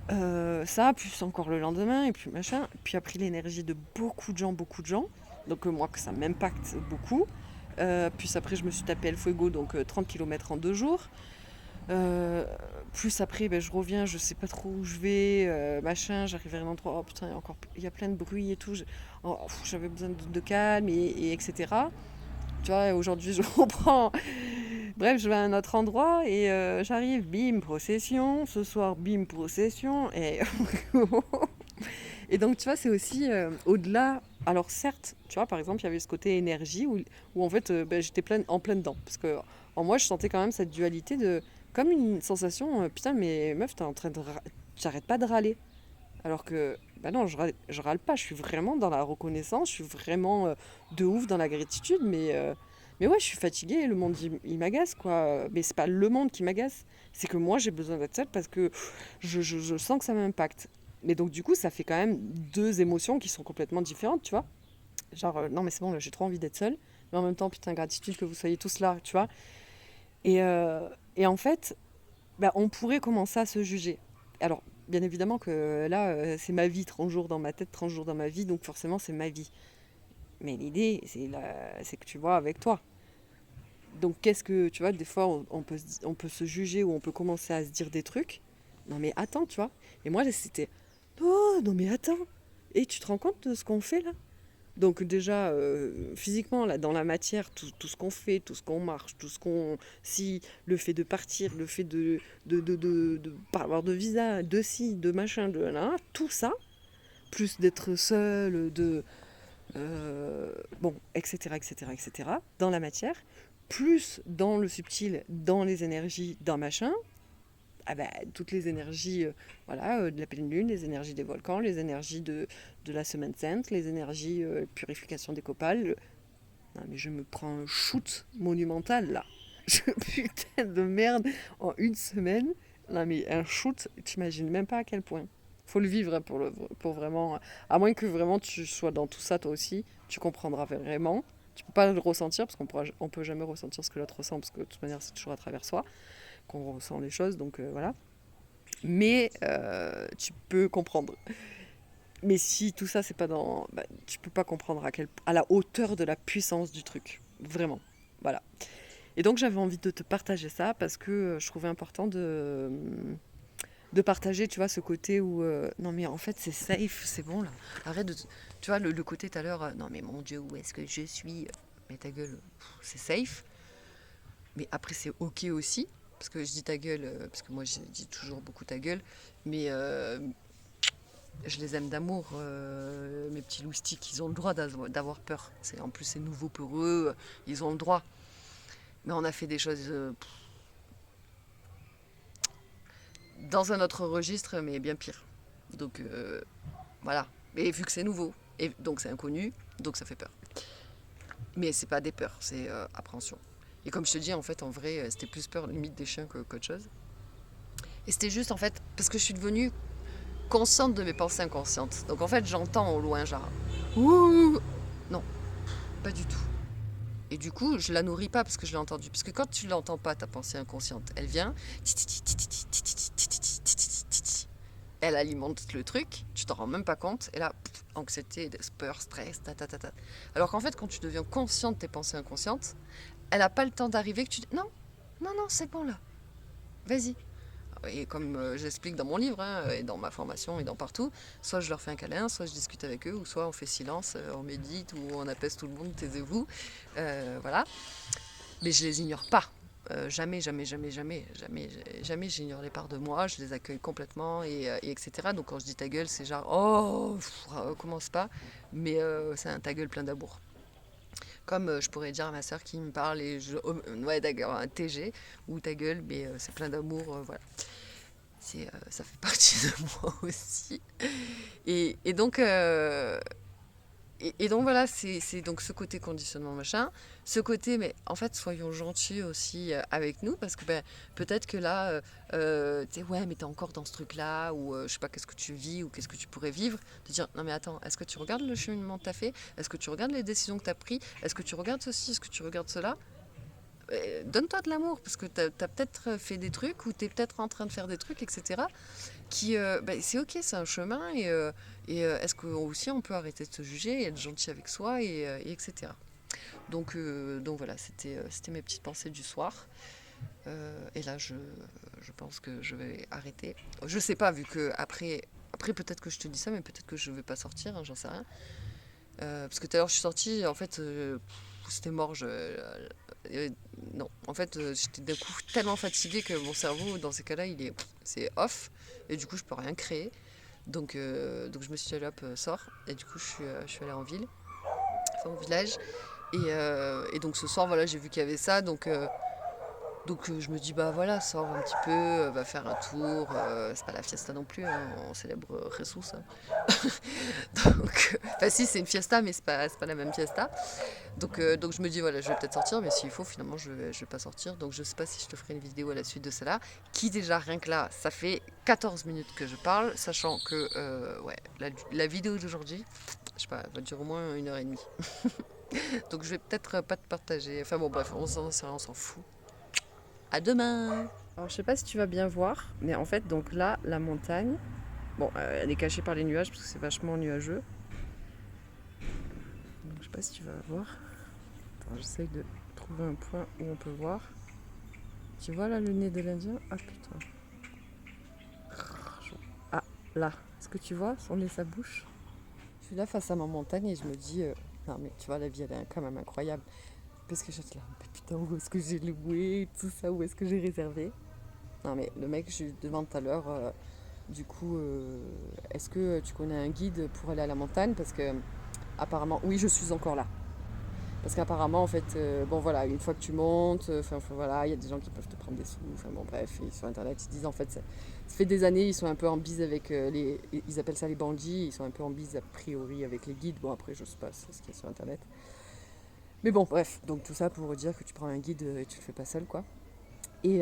Speaker 2: Ça, plus encore le lendemain, et puis machin. Puis après l'énergie de beaucoup de gens, beaucoup de gens. Donc moi, que ça m'impacte beaucoup. Puis après, je me suis tapé El Fuego, donc 30 km en 2 jours. Euh, Plus après, ben, je reviens, je sais pas trop où je vais, machin, j'arrive à un endroit, oh putain, il y a plein de bruit et tout, j'avais besoin de calme et etc. Tu vois, aujourd'hui je reprends. Bref, je vais à un autre endroit et j'arrive, bim, procession, ce soir, bim, procession, et et donc tu vois, c'est aussi au-delà. Alors certes, tu vois, par exemple, il y avait ce côté énergie où en fait, ben, j'étais en pleine dedans. Parce que en moi, je sentais quand même cette dualité de. Comme une sensation, putain, mais meuf, t'es en train de. J'arrête pas de râler. Alors que, bah non, je râle pas, je suis vraiment dans la reconnaissance, je suis vraiment de ouf dans la gratitude, mais ouais, je suis fatiguée, le monde il m'agace, quoi. Mais c'est pas le monde qui m'agace, c'est que moi j'ai besoin d'être seule parce que je sens que ça m'impacte. Mais donc, du coup, ça fait quand même deux émotions qui sont complètement différentes, tu vois. Genre, non, mais c'est bon, là, j'ai trop envie d'être seule. Mais en même temps, putain, gratitude que vous soyez tous là, tu vois. Et en fait, bah, on pourrait commencer à se juger. Alors, bien évidemment que là, c'est ma vie, 30 jours dans ma tête, 30 jours dans ma vie, donc forcément, c'est ma vie. Mais l'idée, c'est que tu vois avec toi. Donc, qu'est-ce que, tu vois, des fois, on peut se juger ou on peut commencer à se dire des trucs. Non, mais attends, tu vois. Et moi, c'était, oh, non, mais attends. Et tu te rends compte de ce qu'on fait là? Donc déjà, physiquement, là, dans la matière, tout ce qu'on fait, tout ce qu'on marche, tout ce qu'on... Si, le fait de partir, le fait de pas avoir de visa, de ci, de machin, de là, tout ça, plus d'être seul, bon, etc., etc., etc., dans la matière,
Speaker 1: plus dans le subtil, dans les énergies d'un machin, ah bah, toutes les énergies de la pleine lune, les énergies des volcans, les énergies de la semaine sainte, les énergies purification des copales. Non mais je me prends un shoot monumental là. Putain de merde en une semaine. Non mais un shoot, t'imagines même pas à quel point. Faut le vivre hein, pour vraiment. À moins que vraiment tu sois dans tout ça toi aussi, tu comprendras vraiment. Tu peux pas le ressentir parce on peut jamais ressentir ce que l'autre ressent parce que de toute manière c'est toujours à travers soi qu'on ressent les choses donc voilà. Mais tu peux comprendre. Mais si tout ça c'est pas dans, bah, tu peux pas comprendre à la hauteur de la puissance du truc, vraiment. Voilà. Et donc j'avais envie de te partager ça parce que je trouvais important de partager, tu vois, ce côté où non mais en fait c'est safe, c'est bon là. Arrête de, tu vois, le côté tout à l'heure, non mais mon Dieu où est-ce que je suis, mais ta gueule, c'est safe. Mais après c'est ok aussi parce que je dis ta gueule parce que moi je dis toujours beaucoup ta gueule, mais je les aime d'amour, mes petits loustiques, ils ont le droit d'avoir peur. En plus c'est nouveau pour eux, ils ont le droit. Mais on a fait des choses dans un autre registre, mais bien pire. Donc voilà. Et vu que c'est nouveau, et donc c'est inconnu, donc ça fait peur. Mais c'est pas des peurs, c'est appréhension. Et comme je te dis, en fait, en vrai, c'était plus peur limite des chiens qu'autre chose. Et c'était juste, en fait, parce que je suis devenue consciente de mes pensées inconscientes. Donc en fait, j'entends au loin, genre, ouh, non, pas du tout. Et du coup, je la nourris pas parce que je l'ai entendue. Parce que quand tu l'entends pas, ta pensée inconsciente, elle vient, elle alimente le truc, tu t'en rends même pas compte, et là, anxiété, peur, stress, ta. Alors qu'en fait, quand tu deviens conscient de tes pensées inconscientes, elle a pas le temps d'arriver que tu dis non, c'est bon là, vas-y. Et comme j'explique dans mon livre, hein, et dans ma formation et dans partout, soit je leur fais un câlin, soit je discute avec eux, ou soit on fait silence, on médite, ou on apaise tout le monde, taisez-vous. Voilà. Mais je les ignore pas. Jamais j'ignore les parts de moi, je les accueille complètement, et etc. Donc quand je dis ta gueule, c'est genre, oh, commence pas, mais c'est un ta gueule plein d'amour. Comme je pourrais dire à ma soeur qui me parle, ouais d'accord, un TG, ou ta gueule, mais c'est plein d'amour, voilà. Ça fait partie de moi aussi. Et donc, et donc voilà, c'est donc ce côté conditionnement machin, ce côté, mais en fait soyons gentils aussi avec nous, parce que ben, peut-être que là, tu sais, ouais mais t'es encore dans ce truc là, ou je sais pas qu'est-ce que tu vis, ou qu'est-ce que tu pourrais vivre, de dire non mais attends, est-ce que tu regardes le cheminement que t'as fait, est-ce que tu regardes les décisions que t'as prises, est-ce que tu regardes ceci, est-ce que tu regardes cela. Donne-toi de l'amour, parce que t'as peut-être fait des trucs, ou t'es peut-être en train de faire des trucs, etc. Qui, ben, c'est ok, c'est un chemin, est-ce que aussi on peut arrêter de se juger et être gentil avec soi, etc. Donc voilà, c'était mes petites pensées du soir. Et là, je pense que je vais arrêter. Je sais pas, vu que après peut-être que je te dis ça, mais peut-être que je vais pas sortir, hein, j'en sais rien. Parce que tout à l'heure, je suis sortie, en fait, c'était mort. Non, en fait, j'étais d'un coup tellement fatiguée que mon cerveau, dans ces cas-là, c'est off, et du coup, je peux rien créer. Donc je me suis dit, allez hop, sors. Et du coup, je suis allée en ville, enfin au village. Et donc ce soir, voilà, j'ai vu qu'il y avait ça. Donc je me dis, bah voilà, sors un petit peu, va faire un tour. C'est pas la fiesta non plus, hein, on célèbre Jesus. Hein. Enfin si, c'est une fiesta, mais c'est pas la même fiesta. Donc je me dis, voilà, je vais peut-être sortir, mais s'il faut, finalement, je vais pas sortir. Donc je sais pas si je te ferai une vidéo à la suite de cela, qui déjà, rien que là, ça fait 14 minutes que je parle, sachant que ouais, la vidéo d'aujourd'hui, je sais pas, va durer au moins 1h30. Donc je vais peut-être pas te partager. Enfin bon, bref, on s'en fout. À demain. Alors je sais pas si tu vas bien voir, mais en fait, donc là, la montagne, bon, elle est cachée par les nuages parce que c'est vachement nuageux. Donc je sais pas si tu vas voir. Attends, j'essaye de trouver un point où on peut voir. Tu vois là le nez de l'Indien? Ah putain. Ah, là. Est-ce que tu vois son nez, sa bouche? Je suis là face à ma montagne et je me dis, non mais tu vois, la vie elle est quand même incroyable. Parce que je suis là, mais putain, où est-ce que j'ai loué, tout ça, où est-ce que j'ai réservé? Non mais le mec, je lui demande tout à l'heure, du coup, est-ce que tu connais un guide pour aller à la montagne? Parce que apparemment, oui, je suis encore là.
Speaker 2: Parce qu'apparemment, en fait, bon voilà, une fois que tu montes, voilà, il y a des gens qui peuvent te prendre des sous. Enfin bon, bref, et sur Internet, ils disent en fait, ça fait des années, ils sont un peu en bise avec ils appellent ça les bandits, ils sont un peu en bise a priori avec les guides. Bon, après, je sais pas, c'est ce qu'il y a sur Internet. Mais bon, bref, donc tout ça pour dire que tu prends un guide et tu le fais pas seul, quoi. Et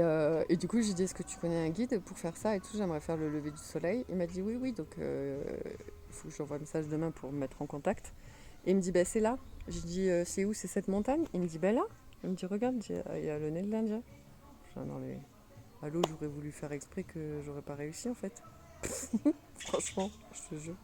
Speaker 2: du coup, j'ai dit, est-ce que tu connais un guide pour faire ça et tout? J'aimerais faire le lever du soleil. Il m'a dit oui, oui, donc il faut que j'envoie un message demain pour me mettre en contact. Et il me dit, bah c'est là. J'ai dit, c'est où? C'est cette montagne? Il me dit, bah là. Il me dit, regarde, il y a le nez de l'Indien. Je dis, ah non, mais allô, j'aurais voulu faire exprès que j'aurais pas réussi en fait. Franchement, je te jure.